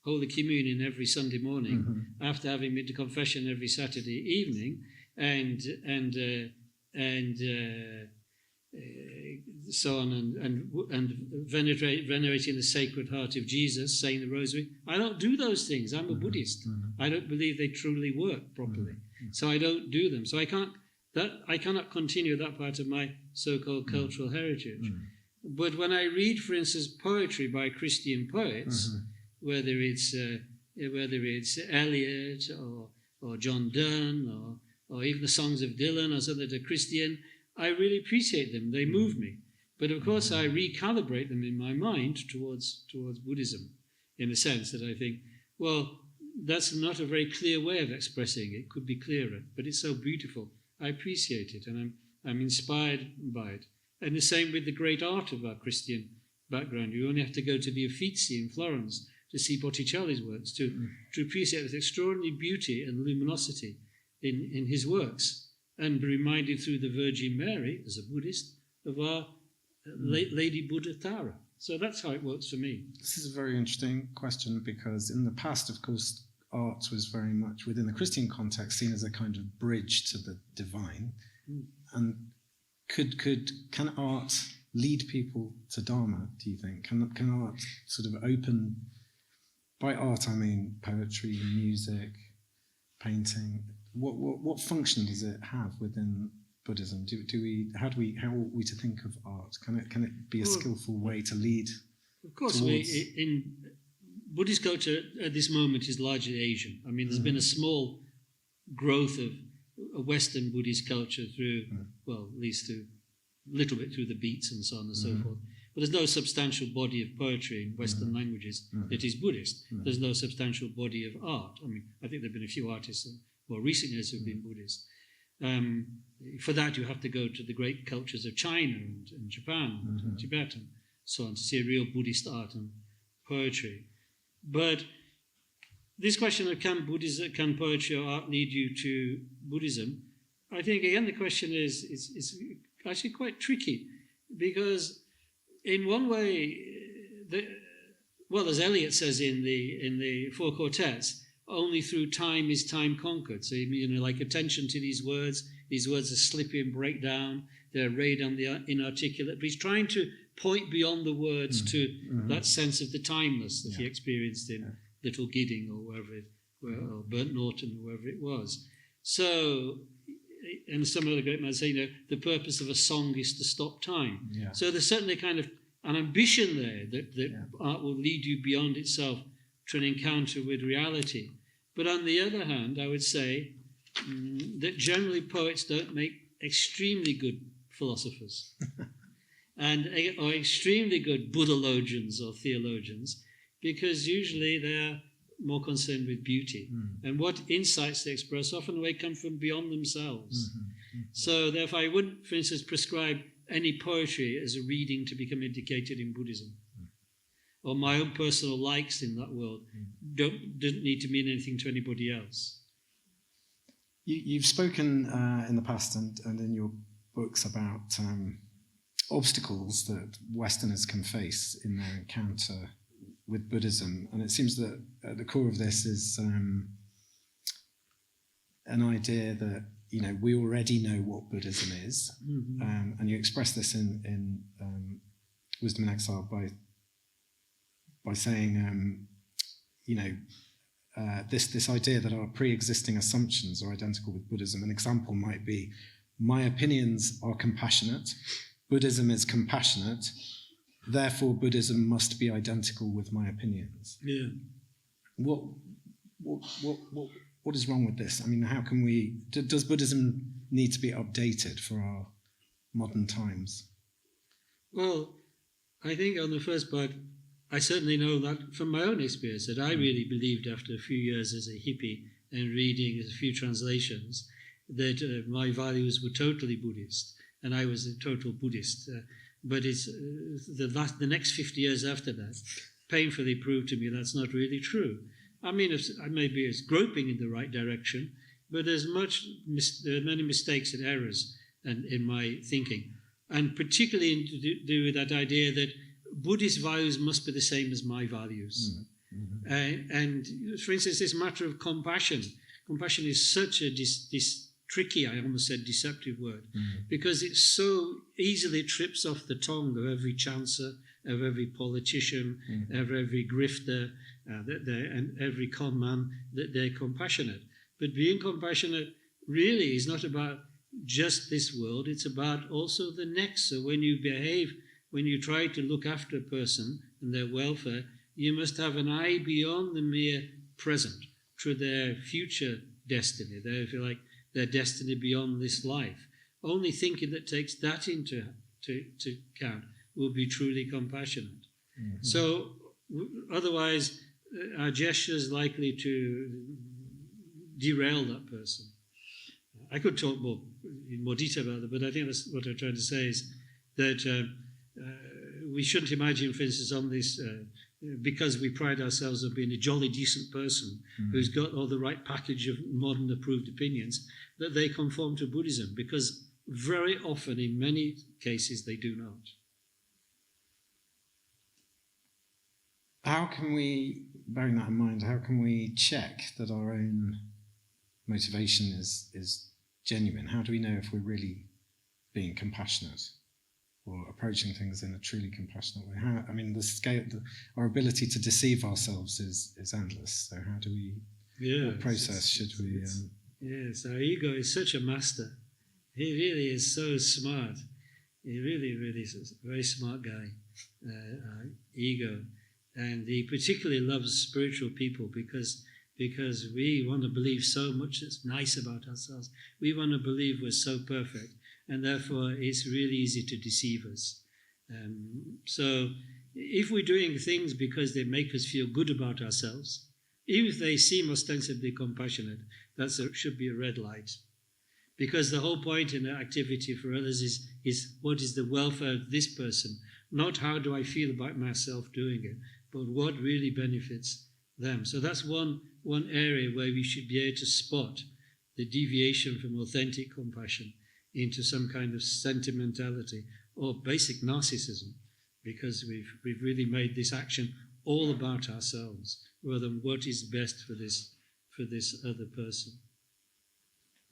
Holy Communion every Sunday morning after having been to confession every Saturday evening, and so on, and venerating the Sacred Heart of Jesus, saying the Rosary. I don't do those things. I'm a Buddhist. I don't believe they truly work properly, so I don't do them. So I cannot continue that part of my so-called cultural heritage. But when I read, for instance, poetry by Christian poets, whether it's Eliot or John Donne or even the songs of Dylan or something that are Christian, I really appreciate them. They move me. But of course, I recalibrate them in my mind towards Buddhism, in a sense that I think, well, that's not a very clear way of expressing it. It could be clearer, but it's so beautiful. I appreciate it, and I'm inspired by it. And the same with the great art of our Christian background. You only have to go to the Uffizi in Florence to see Botticelli's works, to appreciate the extraordinary beauty and luminosity in his works, and be reminded through the Virgin Mary, as a Buddhist, of our Lady Buddha Tara. So that's how it works for me. This is a very interesting question, because in the past, of course, art was very much, within the Christian context, seen as a kind of bridge to the divine. And can art lead people to Dharma, do you think? Can art sort of open... By art, I mean poetry, music, painting. What function does it have within Buddhism? How are we to think of art? Can it be a skillful way to lead? Of course, in Buddhist culture at this moment is largely Asian. I mean, there's been a small growth of a Western Buddhist culture through, well, at least through a little bit through the beats and so on and so forth. But there's no substantial body of poetry in Western languages that is Buddhist. There's no substantial body of art. I mean, I think there have been a few artists in more recent years who have been Buddhist. For that, you have to go to the great cultures of China and Japan and Tibet and so on to see real Buddhist art and poetry. But this question of can poetry or art lead you to Buddhism? I think, again, the question is actually quite tricky, because in one way, as Eliot says in the Four Quartets, only through time is time conquered. So, like attention to these words are slippery and break down, they're arrayed on the inarticulate, but he's trying to point beyond the words to that sense of the timeless that he experienced in Little Gidding or or Burnt Norton, or wherever it was. So, and some other great men say, the purpose of a song is to stop time. Yeah. So there's certainly kind of an ambition there that art will lead you beyond itself to an encounter with reality. But on the other hand, I would say that generally poets don't make extremely good philosophers or extremely good Buddhologians or theologians, because usually they're more concerned with beauty. And what insights they express often come from beyond themselves. So therefore I wouldn't, for instance, prescribe any poetry as a reading to become indicated in Buddhism. Or my own personal likes in that world didn't need to mean anything to anybody else. You've spoken in the past and in your books about obstacles that Westerners can face in their encounter with Buddhism, and it seems that at the core of this is an idea that we already know what Buddhism is, and you express this in Wisdom in Exile by saying this idea that our pre-existing assumptions are identical with Buddhism. An example might be, my opinions are compassionate, Buddhism is compassionate, therefore Buddhism must be identical with my opinions. Yeah. What is wrong with this? I mean, how can does Buddhism need to be updated for our modern times? Well, I think on the first part, I certainly know that from my own experience, that I really believed after a few years as a hippie and reading a few translations that my values were totally Buddhist, and I was a total Buddhist. But it's the next 50 years after that painfully proved to me that's not really true. I mean, I maybe it's groping in the right direction, but there are many mistakes and errors in my thinking, and particularly to do with that idea that Buddhist values must be the same as my values. And for instance, this matter of compassion. Compassion is such a tricky, I almost said deceptive word, because it so easily trips off the tongue of every chancer, of every politician, of every grifter, and every con man, that they're compassionate. But being compassionate really is not about just this world, it's about also the next. So when you try to look after a person and their welfare, you must have an eye beyond the mere present to their future destiny, if you like, their destiny beyond this life. Only thinking that takes that into account will be truly compassionate. So otherwise, our gesture is likely to derail that person. I could talk in more detail about that, but I think that's what I'm trying to say is that we shouldn't imagine, for instance, on this, because we pride ourselves on being a jolly decent person who's got all the right package of modern approved opinions, that they conform to Buddhism, because very often, in many cases, they do not. How can we, bearing that in mind, how can we check that our own motivation is genuine? How do we know if we're really being compassionate or approaching things in a truly compassionate way? The scale, our ability to deceive ourselves is endless. So how do we, what process should we... Yes, our ego is such a master. He really is so smart. He really, really is a very smart guy, our ego. And he particularly loves spiritual people because we want to believe so much that's nice about ourselves. We want to believe we're so perfect, and therefore it's really easy to deceive us. So if we're doing things because they make us feel good about ourselves, even if they seem ostensibly compassionate, that should be a red light. Because the whole point in the activity for others is what is the welfare of this person, not how do I feel about myself doing it, but what really benefits them. So that's one area where we should be able to spot the deviation from authentic compassion into some kind of sentimentality or basic narcissism, because we've really made this action all about ourselves rather than what is best for this other person.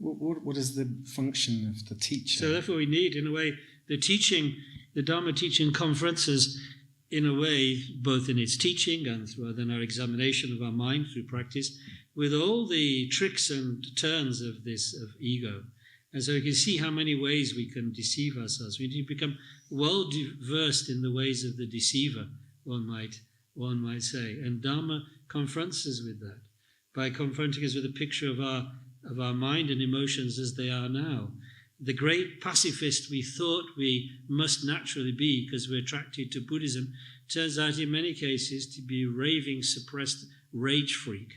What is the function of the teacher? So therefore we need, in a way, the Dharma teaching confronts us in a way, both in its teaching and through our examination of our mind through practice, with all the tricks and turns of ego. And so you can see how many ways we can deceive ourselves. We need to become well versed in the ways of the deceiver, one might say. And Dharma confronts us with that by confronting us with a picture of our mind and emotions as they are now. The great pacifist we thought we must naturally be because we're attracted to Buddhism turns out in many cases to be a raving, suppressed rage freak.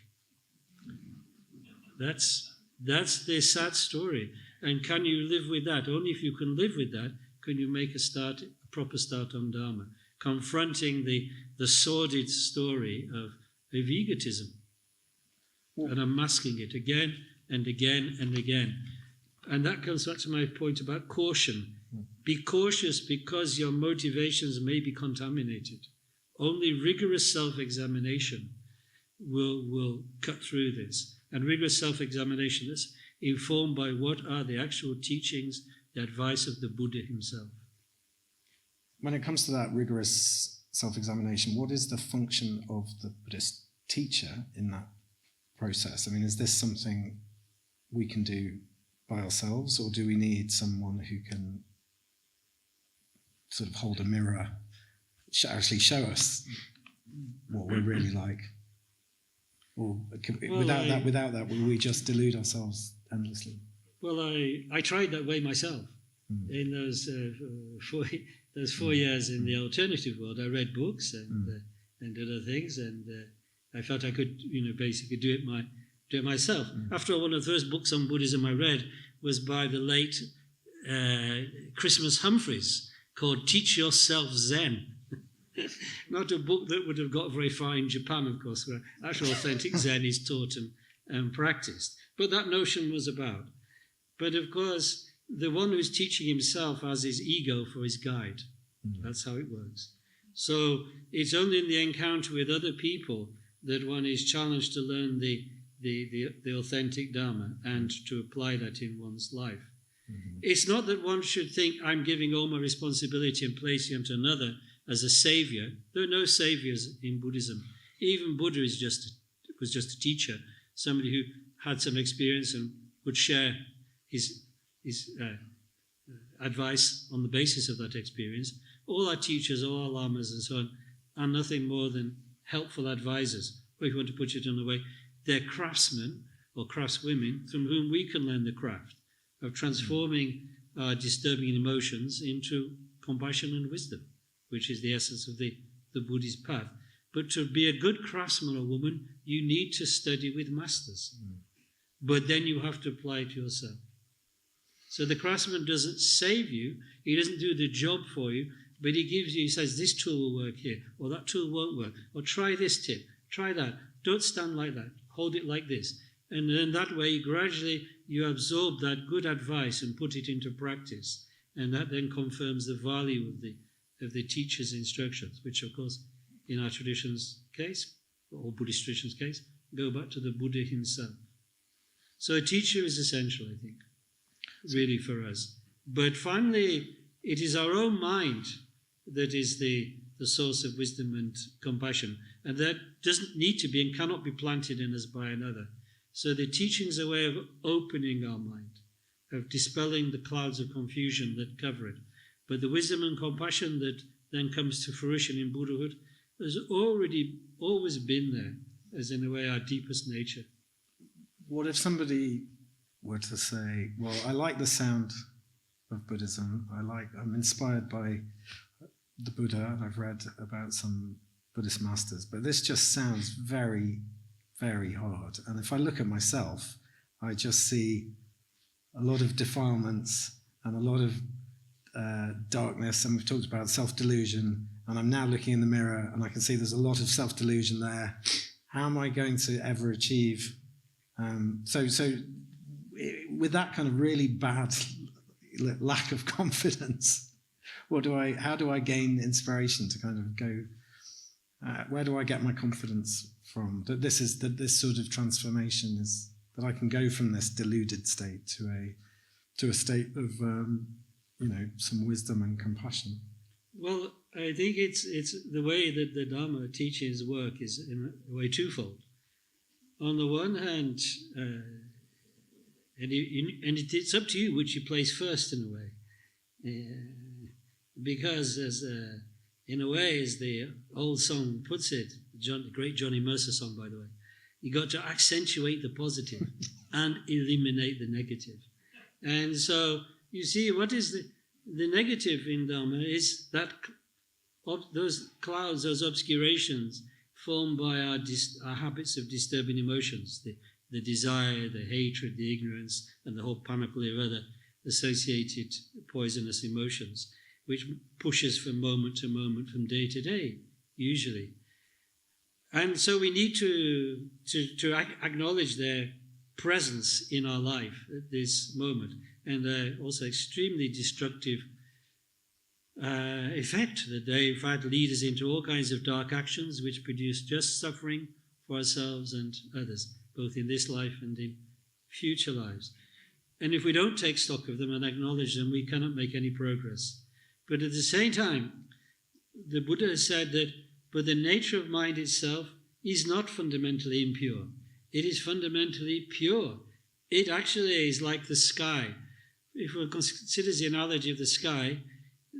That's the sad story. And can you live with that? Only if you can live with that can you make a proper start on Dharma, confronting the sordid story of egotism and unmasking it again and again and again. And that comes back to my point about caution. Be cautious because your motivations may be contaminated. Only rigorous self-examination will cut through this. And rigorous self-examination is informed by what are the actual teachings, the advice of the Buddha himself. When it comes to that rigorous self-examination, what is the function of the Buddhist teacher in that process? I mean, is this something we can do by ourselves, or do we need someone who can sort of hold a mirror, actually show us what we're really like? Or without that, will we just delude ourselves endlessly? Well, I tried that way myself. In those 4 years in the alternative world. I read books and other things, and I felt I could, basically do it myself. After all, one of the first books on Buddhism I read was by the late Christmas Humphreys, called Teach Yourself Zen. Not a book that would have got very far in Japan, of course, where actual authentic Zen is taught and practiced. But that notion was about. But of course, the one who's teaching himself has his ego for his guide. That's how it works. So it's only in the encounter with other people that one is challenged to learn the authentic Dharma and to apply that in one's life. It's not that one should think I'm giving all my responsibility and placing it to another as a savior. There are no saviors in Buddhism. Even Buddha was just a teacher, somebody who had some experience and would share his advice on the basis of that experience. All our teachers, all our lamas and so on, are nothing more than helpful advisors. Or if you want to put it in a way, they're craftsmen or craftswomen from whom we can learn the craft of transforming our disturbing emotions into compassion and wisdom, which is the essence of the Buddhist path. But to be a good craftsman or woman, you need to study with masters. But then you have to apply it to yourself. So the craftsman doesn't save you, he doesn't do the job for you, but he says, this tool will work here, or that tool won't work, or try this tip, try that, don't stand like that, hold it like this. And then that way, gradually, you absorb that good advice and put it into practice. And that then confirms the value of the teacher's instructions, which, of course, in our tradition's case, or Buddhist tradition's case, go back to the Buddha himself. So a teacher is essential, I think, really for us. But finally, it is our own mind that is the source of wisdom and compassion. And that doesn't need to be and cannot be planted in us by another. So the teaching is a way of opening our mind, of dispelling the clouds of confusion that cover it. But the wisdom and compassion that then comes to fruition in Buddhahood has always been there, as in a way our deepest nature. What if somebody were to say, well, I like the sound of Buddhism, I'm inspired by the Buddha, and I've read about some Buddhist masters, but this just sounds very, very hard. And if I look at myself, I just see a lot of defilements and a lot of darkness, and we've talked about self-delusion, and I'm now looking in the mirror and I can see there's a lot of self-delusion there. How am I going to ever achieve? So with that kind of really bad lack of confidence, how do I gain inspiration to kind of go, where do I get my confidence from? That this sort of transformation is, that I can go from this deluded state to a state of some wisdom and compassion. Well, I think it's the way that the Dharma teachings work is in a way twofold. On the one hand, and it's up to you which you place first in a way, because in a way, as the old song puts it, the great Johnny Mercer song, by the way, you got to accentuate the positive and eliminate the negative. And so you see, what is the negative in Dharma is that those clouds, those obscurations formed by our habits of disturbing emotions, the desire, the hatred, the ignorance, and the whole panoply of other associated poisonous emotions, which pushes from moment to moment, from day to day, usually. And so we need to acknowledge their presence in our life at this moment, and their also extremely destructive effect, that they in fact lead us into all kinds of dark actions which produce just suffering for ourselves and others, both in this life and in future lives. And if we don't take stock of them and acknowledge them, we cannot make any progress. But at the same time, the Buddha has said that, but the nature of mind itself is not fundamentally impure. It is fundamentally pure. It actually is like the sky. If one considers the analogy of the sky,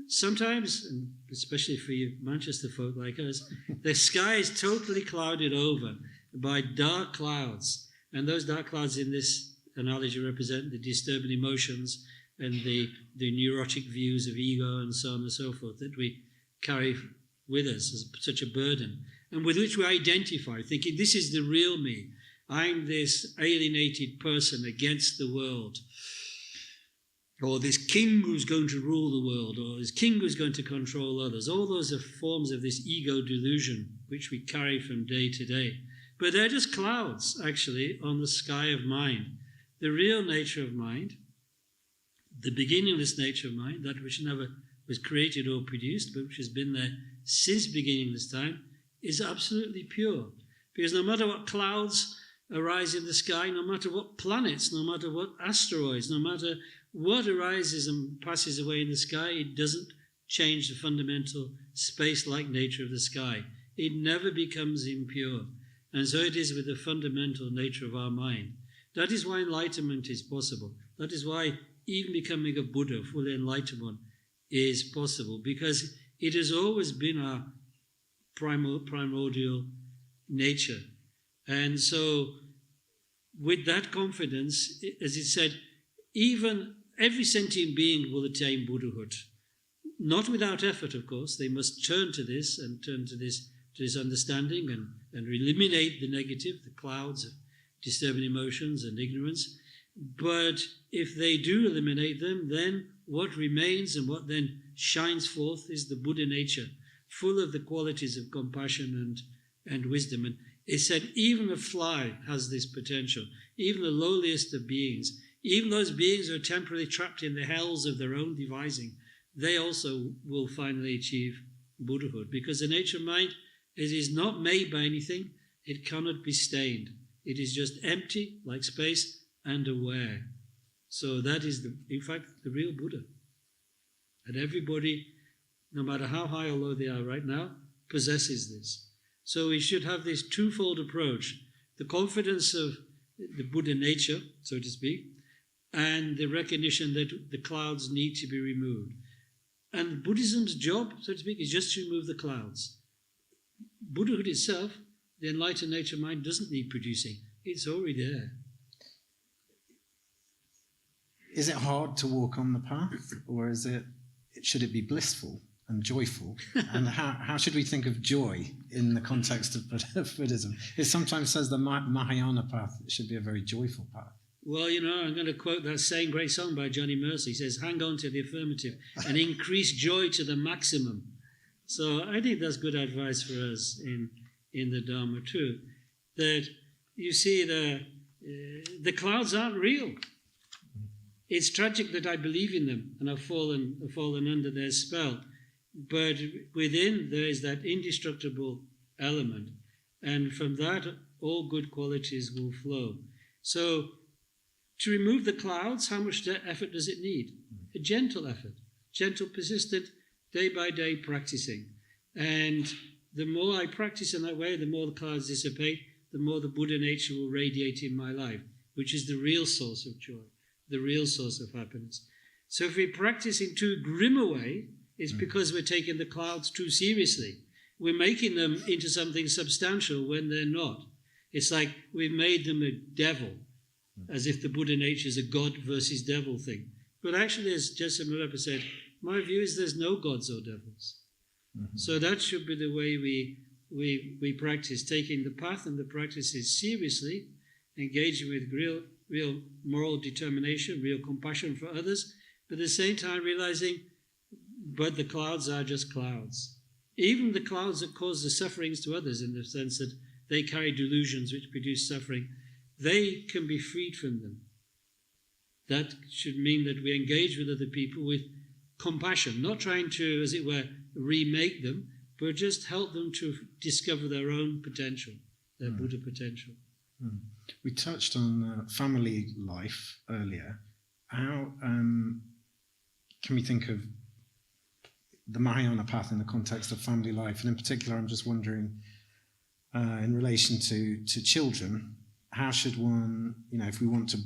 sometimes, and especially for you Manchester folk like us, the sky is totally clouded over by dark clouds. And those dark clouds in this analogy represent the disturbing emotions and the neurotic views of ego and so on and so forth that we carry with us as such a burden, and with which we identify, thinking this is the real me. I'm this alienated person against the world, or this king who's going to rule the world, or this king who's going to control others. All those are forms of this ego delusion which we carry from day to day. But they're just clouds, actually, on the sky of mind. The real nature of mind, the beginningless nature of mind, that which never was created or produced, but which has been there since beginningless time, is absolutely pure. Because no matter what clouds arise in the sky, no matter what planets, no matter what asteroids, no matter what arises and passes away in the sky, it doesn't change the fundamental space-like nature of the sky. It never becomes impure. And so it is with the fundamental nature of our mind. That is why enlightenment is possible. That is why even becoming a Buddha, fully enlightened one, is possible, because it has always been our primordial nature. And so with that confidence, as it said, even every sentient being will attain Buddhahood. Not without effort, of course. They must turn to this and turn to this understanding and eliminate the negative, the clouds of disturbing emotions and ignorance. But if they do eliminate them, then what remains and what then shines forth is the Buddha nature, full of the qualities of compassion and wisdom. And it said even a fly has this potential, even the lowliest of beings, even those beings who are temporarily trapped in the hells of their own devising, they also will finally achieve Buddhahood, because the nature of mind, it is not made by anything, it cannot be stained. It is just empty, like space, and aware. So that is, in fact, the real Buddha. And everybody, no matter how high or low they are right now, possesses this. So we should have this twofold approach, the confidence of the Buddha nature, so to speak, and the recognition that the clouds need to be removed. And Buddhism's job, so to speak, is just to remove the clouds. Buddhahood itself, the enlightened nature of mind, doesn't need producing. It's already there. Is it hard to walk on the path, or should it be blissful? and joyful. And how should we think of joy in the context of Buddhism? It sometimes says the Mahayana path should be a very joyful path. Well, I'm going to quote that same great song by Johnny Mercer. He says, hang on to the affirmative and increase joy to the maximum. So I think that's good advice for us in the Dharma too. That you see the clouds aren't real. It's tragic that I believe in them and I've fallen under their spell. But within there is that indestructible element. And from that, all good qualities will flow. So to remove the clouds, how much effort does it need? A gentle effort, gentle, persistent, day by day practicing. And the more I practice in that way, the more the clouds dissipate, the more the Buddha nature will radiate in my life, which is the real source of joy, the real source of happiness. So if we practice in too grim a way, it's because we're taking the clouds too seriously. We're making them into something substantial when they're not. It's like we've made them a devil, as if the Buddha nature is a God versus devil thing. But actually, as Jessamine Milarepa said, my view is there's no gods or devils. Mm-hmm. So that should be the way we practice, taking the path and the practices seriously, engaging with real moral determination, real compassion for others, but at the same time realizing, but the clouds are just clouds. Even the clouds that cause the sufferings to others, in the sense that they carry delusions which produce suffering, they can be freed from them. That should mean that we engage with other people with compassion, not trying to, as it were, remake them, but just help them to discover their own potential, their Buddha potential. We touched on family life earlier. How can we think of the Mahayana path in the context of family life? And in particular, I'm just wondering, in relation to children, how should one, if we want to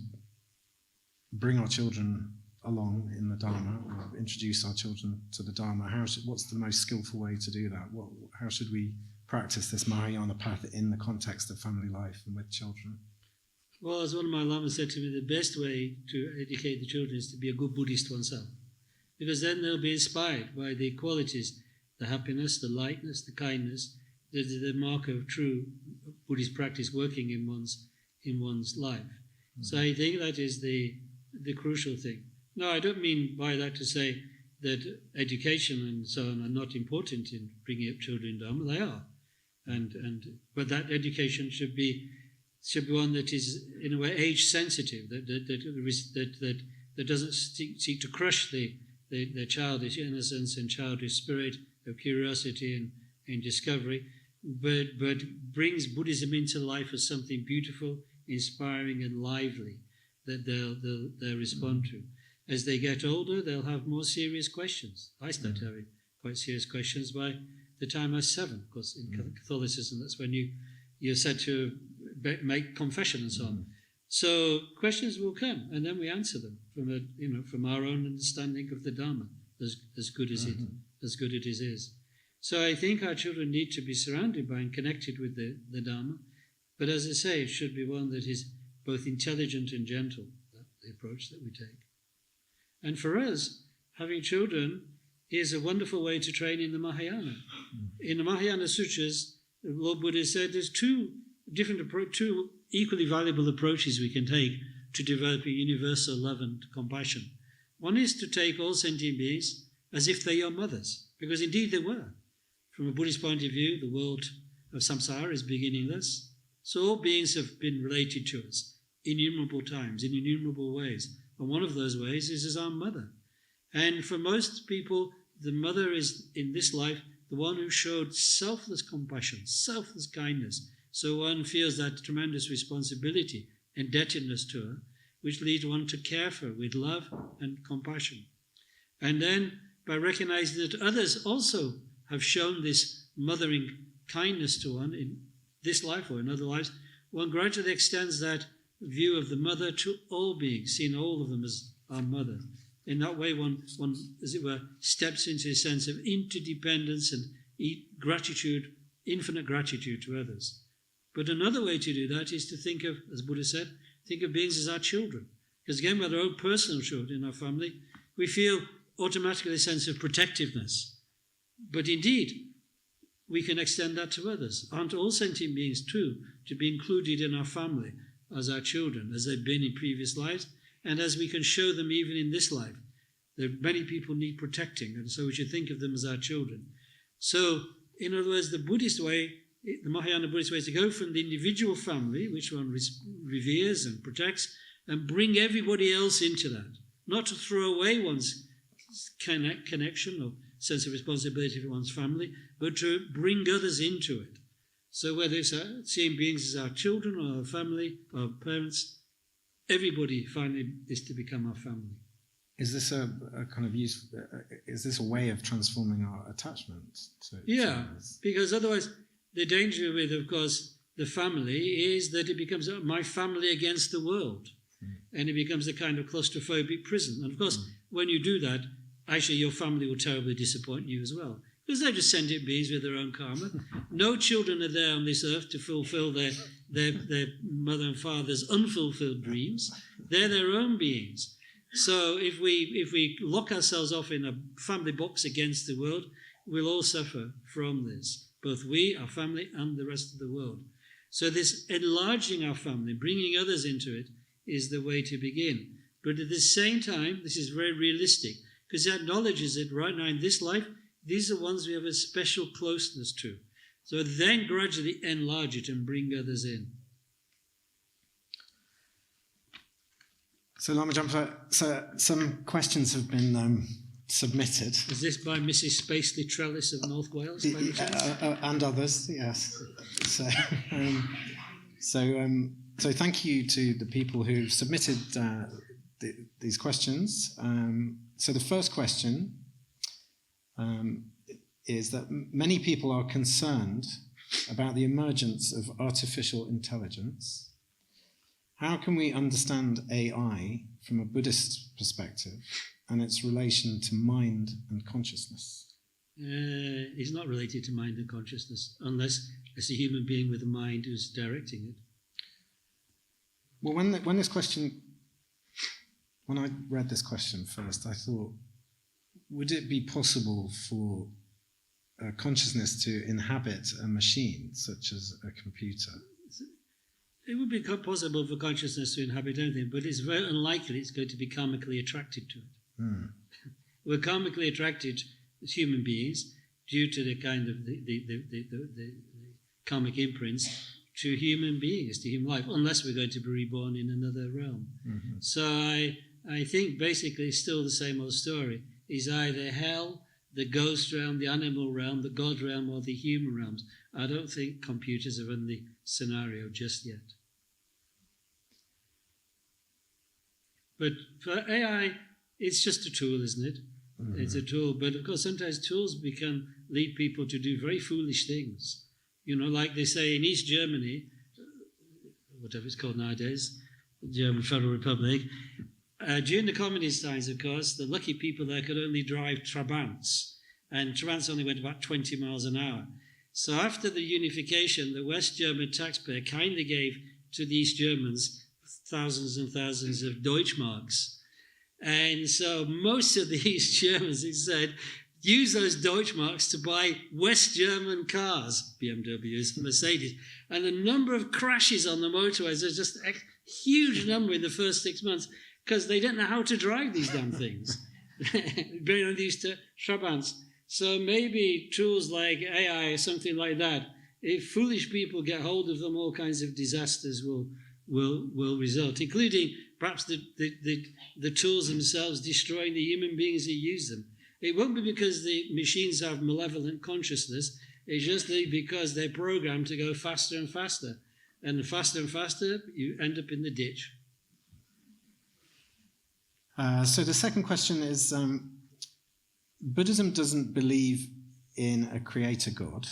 bring our children along in the Dharma, or introduce our children to the Dharma, what's the most skillful way to do that? How should we practice this Mahayana path in the context of family life and with children? Well, as one of my lamas said to me, the best way to educate the children is to be a good Buddhist oneself, because then they'll be inspired by the qualities, the happiness, the lightness, the kindness, the mark of true Buddhist practice working in one's life. Mm-hmm. So I think that is the crucial thing. No, I don't mean by that to say that education and so on are not important in bringing up children in Dharma. They are, but that education should be one that is in a way age sensitive, that doesn't seek to crush the childish innocence and childish spirit of curiosity and discovery, but brings Buddhism into life as something beautiful, inspiring, and lively that they'll respond to. As they get older, they'll have more serious questions. I start having quite serious questions by the time I was 7. Of course, in Catholicism, that's when you're said to make confession and so on. So questions will come, and then we answer them from our own understanding of the Dharma, as good as it is. So I think our children need to be surrounded by and connected with the Dharma, but as I say, it should be one that is both intelligent and gentle, the approach that we take. And for us, having children is a wonderful way to train in the Mahayana. In the Mahayana Sutras, the Lord Buddha said there's two equally valuable approaches we can take to developing universal love and compassion. One is to take all sentient beings as if they are mothers, because indeed they were. From a Buddhist point of view, the world of samsara is beginningless. So all beings have been related to us innumerable times, in innumerable ways. And one of those ways is as our mother. And for most people, the mother is, in this life, the one who showed selfless compassion, selfless kindness. So one feels that tremendous responsibility, indebtedness to her, which leads one to care for her with love and compassion. And then, by recognizing that others also have shown this mothering kindness to one in this life or in other lives, one gradually extends that view of the mother to all beings, seeing all of them as our mother. In that way, one, as it were, steps into a sense of interdependence and gratitude, infinite gratitude to others. But another way to do that is to think of, as Buddha said, think of beings as our children. Because again, with our own personal children in our family, we feel automatically a sense of protectiveness. But indeed, we can extend that to others. Aren't all sentient beings too to be included in our family as our children, as they've been in previous lives, and as we can show them even in this life? That many people need protecting, and so we should think of them as our children. So, in other words, the Buddhist way, the Mahayana Buddhist way, is to go from the individual family, which one reveres and protects, and bring everybody else into that. Not to throw away one's connection or sense of responsibility for one's family, but to bring others into it. So whether it's seeing beings as our children or our family, our parents, everybody finally is to become our family. Is this a kind of use? Is this a way of transforming our attachment to others? Because otherwise, the danger with, of course, the family is that it becomes my family against the world, and it becomes a kind of claustrophobic prison. And of course, when you do that, actually your family will terribly disappoint you as well, because they're just sentient beings with their own karma. No children are there on this earth to fulfill their mother and father's unfulfilled dreams. They're their own beings. So if we lock ourselves off in a family box against the world, we'll all suffer from this, both we, our family, and the rest of the world. So this enlarging our family, bringing others into it, is the way to begin. But at the same time, this is very realistic, because it acknowledges that right now in this life, these are ones we have a special closeness to. So then gradually enlarge it and bring others in. So Lama Jampa, so some questions have been submitted. Is this by Mrs. Spacely Trellis of North Wales, by any chance? And others, yes. So thank you to the people who submitted these questions. So the first question is that many people are concerned about the emergence of artificial intelligence. How can we understand AI from a Buddhist perspective and its relation to mind and consciousness? It's not related to mind and consciousness, unless it's a human being with a mind who's directing it. Well, when I read this question first, I thought, would it be possible for consciousness to inhabit a machine such as a computer? It would be possible for consciousness to inhabit anything, but it's very unlikely it's going to be karmically attracted to it. We're karmically attracted as human beings due to the kind of the karmic imprints to human beings, to human life, unless we're going to be reborn in another realm. So I think basically it's still the same old story. It's either hell, the ghost realm, the animal realm, the God realm, or the human realms. I don't think computers are in the scenario just yet. But for AI, it's just a tool, isn't it? It's a tool. But of course, sometimes tools lead people to do very foolish things. You know, like they say in East Germany, whatever it's called nowadays, the German Federal Republic, during the communist times, of course, the lucky people there could only drive Trabants, and Trabants only went about 20 miles an hour. So after the unification, the West German taxpayer kindly gave to the East Germans thousands and thousands of Deutschmarks. And so most of the East Germans, he said, use those Deutschmarks to buy West German cars, BMWs, Mercedes. And the number of crashes on the motorways, there's just a huge number in the first 6 months, because they don't know how to drive these damn things. Very used to Trabants. So maybe tools like AI or something like that, if foolish people get hold of them, all kinds of disasters will result, including perhaps the tools themselves destroying the human beings who use them. It won't be because the machines have malevolent consciousness, it's just because they're programmed to go faster and faster. And faster, you end up in the ditch. So the second question is, Buddhism doesn't believe in a creator God,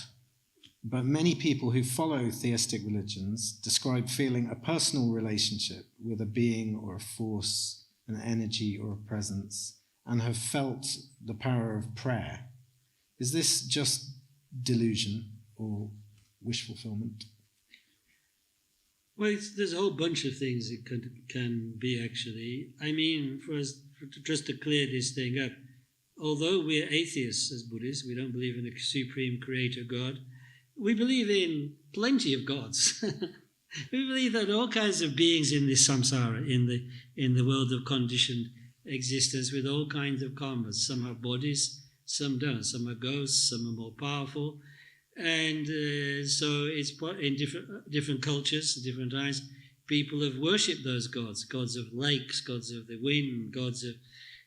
but many people who follow theistic religions describe feeling a personal relationship with a being or a force, an energy or a presence, and have felt the power of prayer. Is this just delusion or wish fulfillment? Well, there's a whole bunch of things it can be, actually. I mean, just to clear this thing up, although we're atheists as Buddhists, we don't believe in a supreme creator God, we believe in plenty of gods. We believe that all kinds of beings in this samsara, in the world of conditioned existence, with all kinds of karmas. Some have bodies, some don't. Some are ghosts, some are more powerful. And so it's in different cultures, different times, people have worshipped those gods, gods of lakes, gods of the wind, gods of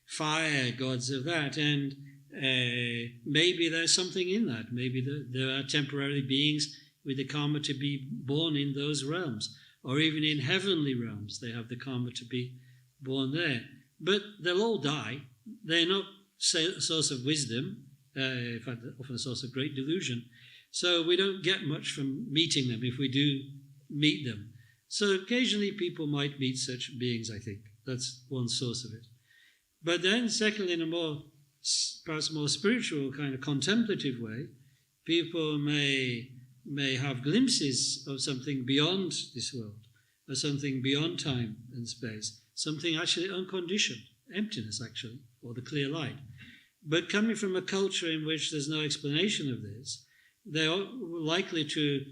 fire, gods of that. And maybe there's something in that. Maybe there are temporary beings with the karma to be born in those realms, or even in heavenly realms. They have the karma to be born there. But they'll all die. They're not a source of wisdom, in fact, often a source of great delusion. So we don't get much from meeting them if we do meet them. So occasionally people might meet such beings, I think. That's one source of it. But then, secondly, in a perhaps more spiritual kind of contemplative way, people may have glimpses of something beyond this world, or something beyond time and space, something actually unconditioned, emptiness actually, or the clear light. But coming from a culture in which there's no explanation of this, they're likely to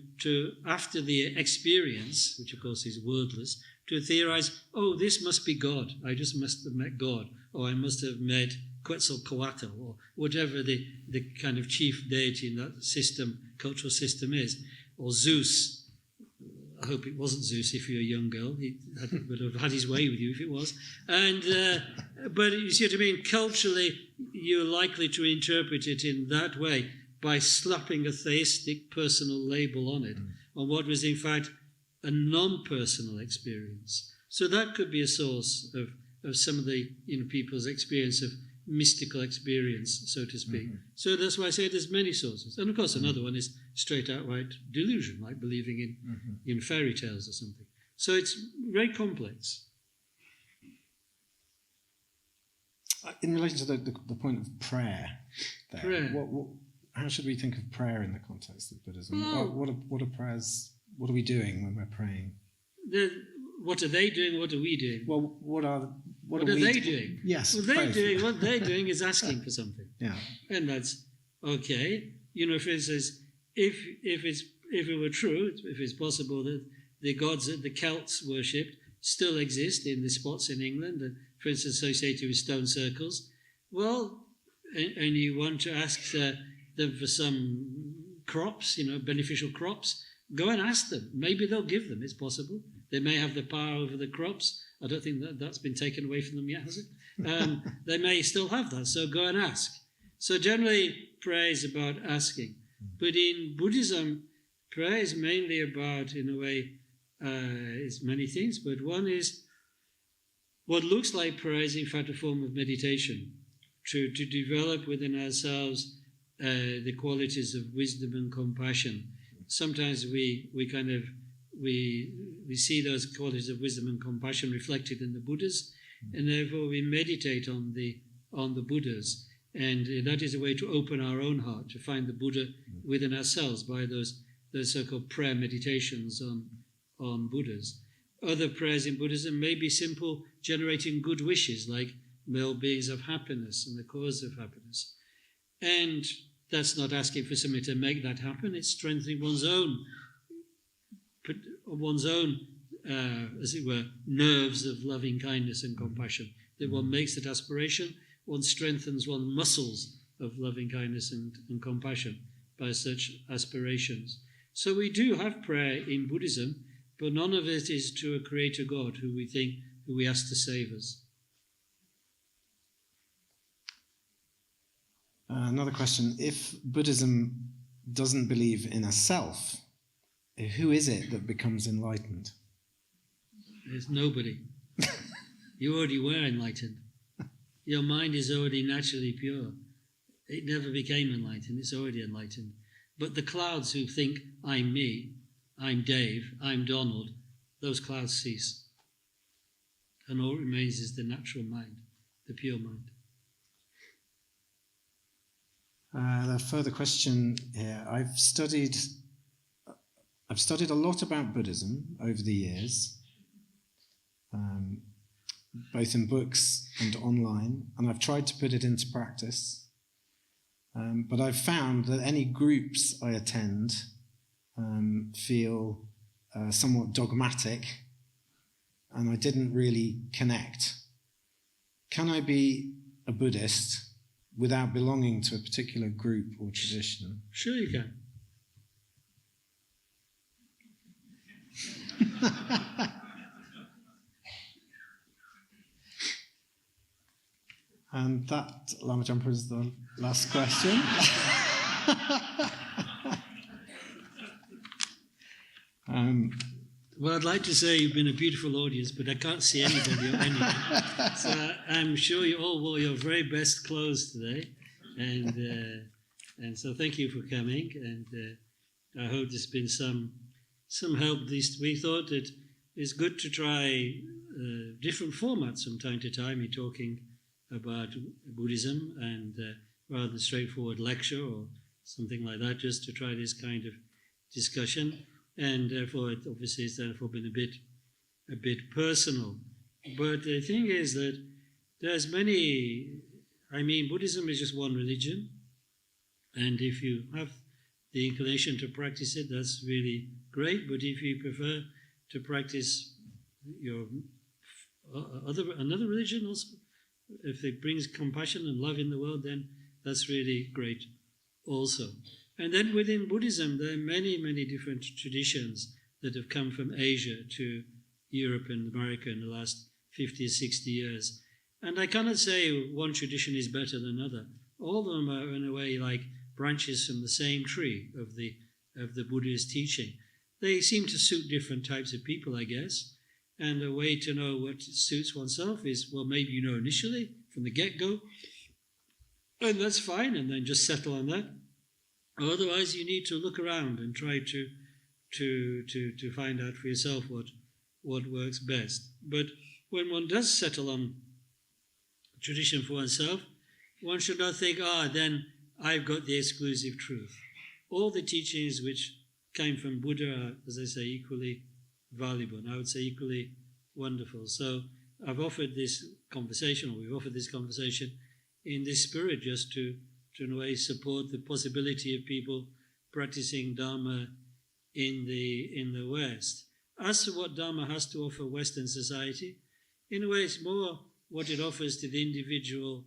after the experience, which of course is wordless, to theorize, oh, this must be God. I just must have met God, or I must have met Quetzalcoatl, or whatever the kind of chief deity in that system, cultural system is, or Zeus. I hope it wasn't Zeus if you're a young girl. He would have had his way with you if it was. And but you see what I mean? Culturally, you're likely to interpret it in that way by slapping a theistic personal label on it, on what was in fact a non-personal experience. So that could be a source of some of the people's experience of mystical experience, so to speak. Mm-hmm. So that's why I say there's many sources. And of course another one is straight outright delusion, like believing in fairy tales or something. So it's very complex. In relation to the point of prayer, there, prayer. How should we think of prayer in the context of Buddhism? What are prayers? What are we doing when we're praying? What are they doing? What are we doing? Well, what are they doing? Yes. What they're doing is asking for something. Yeah. And that's okay. For instance, if it were true, if it's possible that the gods that the Celts worshipped still exist in the spots in England, and for instance associated with stone circles, well, and you want to ask them for some crops, beneficial crops, go and ask them. Maybe they'll give them. It's possible. They may have the power over the crops. I don't think that's been taken away from them yet, has it? They may still have that, so go and ask. So generally, prayer is about asking. But in Buddhism, prayer is mainly about, in a way, it's many things, but one is what looks like prayer is in fact a form of meditation, to develop within ourselves the qualities of wisdom and compassion. Sometimes we see those qualities of wisdom and compassion reflected in the Buddhas, and therefore we meditate on the Buddhas, and that is a way to open our own heart, to find the Buddha within ourselves by those so-called prayer meditations on Buddhas. Other prayers in Buddhism may be simple, generating good wishes, like well-beings of happiness and the cause of happiness. And that's not asking for something to make that happen, it's strengthening one's own, as it were, nerves of loving kindness and compassion. That one makes that aspiration, one strengthens one's muscles of loving kindness and compassion by such aspirations. So we do have prayer in Buddhism, but none of it is to a creator God who we ask to save us. Another question. If Buddhism doesn't believe in a self, who is it that becomes enlightened? There's nobody. You already were enlightened. Your mind is already naturally pure. It never became enlightened. It's already enlightened. But the clouds who think, I'm me, I'm Dave, I'm Donald, those clouds cease. And all remains is the natural mind, the pure mind. A further question here. I've studied a lot about Buddhism over the years, both in books and online, and I've tried to put it into practice. But I've found that any groups I attend feel somewhat dogmatic, and I didn't really connect. Can I be a Buddhist without belonging to a particular group or tradition? Sure you can. And that, Lama Jampa, is the last question. Well, I'd like to say you've been a beautiful audience, but I can't see anybody or anything. So I'm sure you all wore your very best clothes today, and so thank you for coming. And I hope there's been some help. At least we thought that it's good to try different formats from time to time in talking about Buddhism, and rather than straightforward lecture or something like that, just to try this kind of discussion. And therefore, it obviously has therefore been a bit personal. But the thing is that there's many. I mean, Buddhism is just one religion, and if you have the inclination to practice it, that's really great. But if you prefer to practice your another religion also, if it brings compassion and love in the world, then that's really great also. And then within Buddhism, there are many, many different traditions that have come from Asia to Europe and America in the last 50 or 60 years. And I cannot say one tradition is better than another. All of them are, in a way, like branches from the same tree of the Buddhist teaching. They seem to suit different types of people, I guess. And a way to know what suits oneself is, well, maybe you know initially from the get-go, and that's fine, and then just settle on that. Otherwise, you need to look around and try to find out for yourself what works best. But when one does settle on tradition for oneself, one should not think, then I've got the exclusive truth. All the teachings which came from Buddha are, as I say, equally valuable, and I would say equally wonderful. So we've offered this conversation in this spirit, just to in a way support the possibility of people practicing Dharma in the West. As to what Dharma has to offer Western society, in a way it's more what it offers to the individual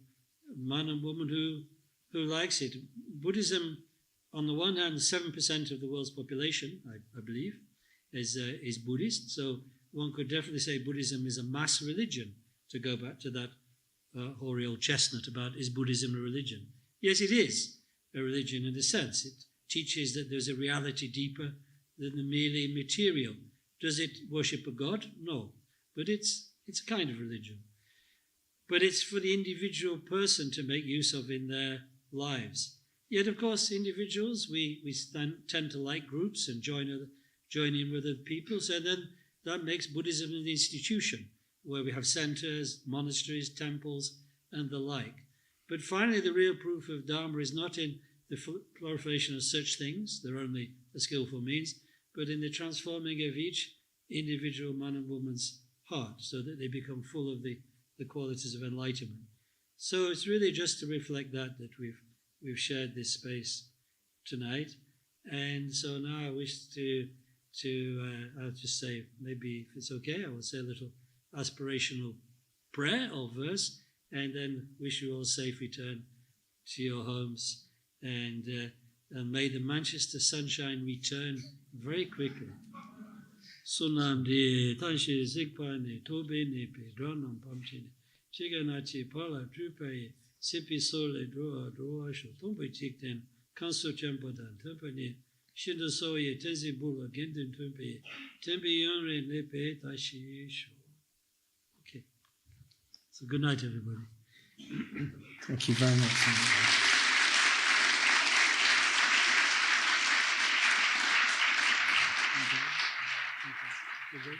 man and woman who likes it. Buddhism, on the one hand, 7% of the world's population, I believe, is Buddhist. So one could definitely say Buddhism is a mass religion, to go back to that hoary old chestnut about, is Buddhism a religion? Yes, it is a religion in a sense. It teaches that there's a reality deeper than the merely material. Does it worship a god? No. But it's a kind of religion. But it's for the individual person to make use of in their lives. Yet, of course, individuals, we tend to like groups and join in with other people. So then that makes Buddhism an institution where we have centers, monasteries, temples, and the like. But finally, the real proof of Dharma is not in the proliferation of such things, they're only a skillful means, but in the transforming of each individual man and woman's heart, so that they become full of the qualities of enlightenment. So it's really just to reflect that we've shared this space tonight. And so now I wish to I'll just say, maybe if it's okay, I will say a little aspirational prayer or verse, and then wish you all safe return to your homes, and may the Manchester sunshine return very quickly. Sunam de tanshi zikpa ne tobe ne pe dronam pamchine chiganachi pala drupaye sipi sole droa sho tombe chikten kanso champodan tempane shindo soye tenzi bula gendin tempe tempe yonre ne pe tashi sho. Okay. So good night, everybody. Thank you very much. Okay.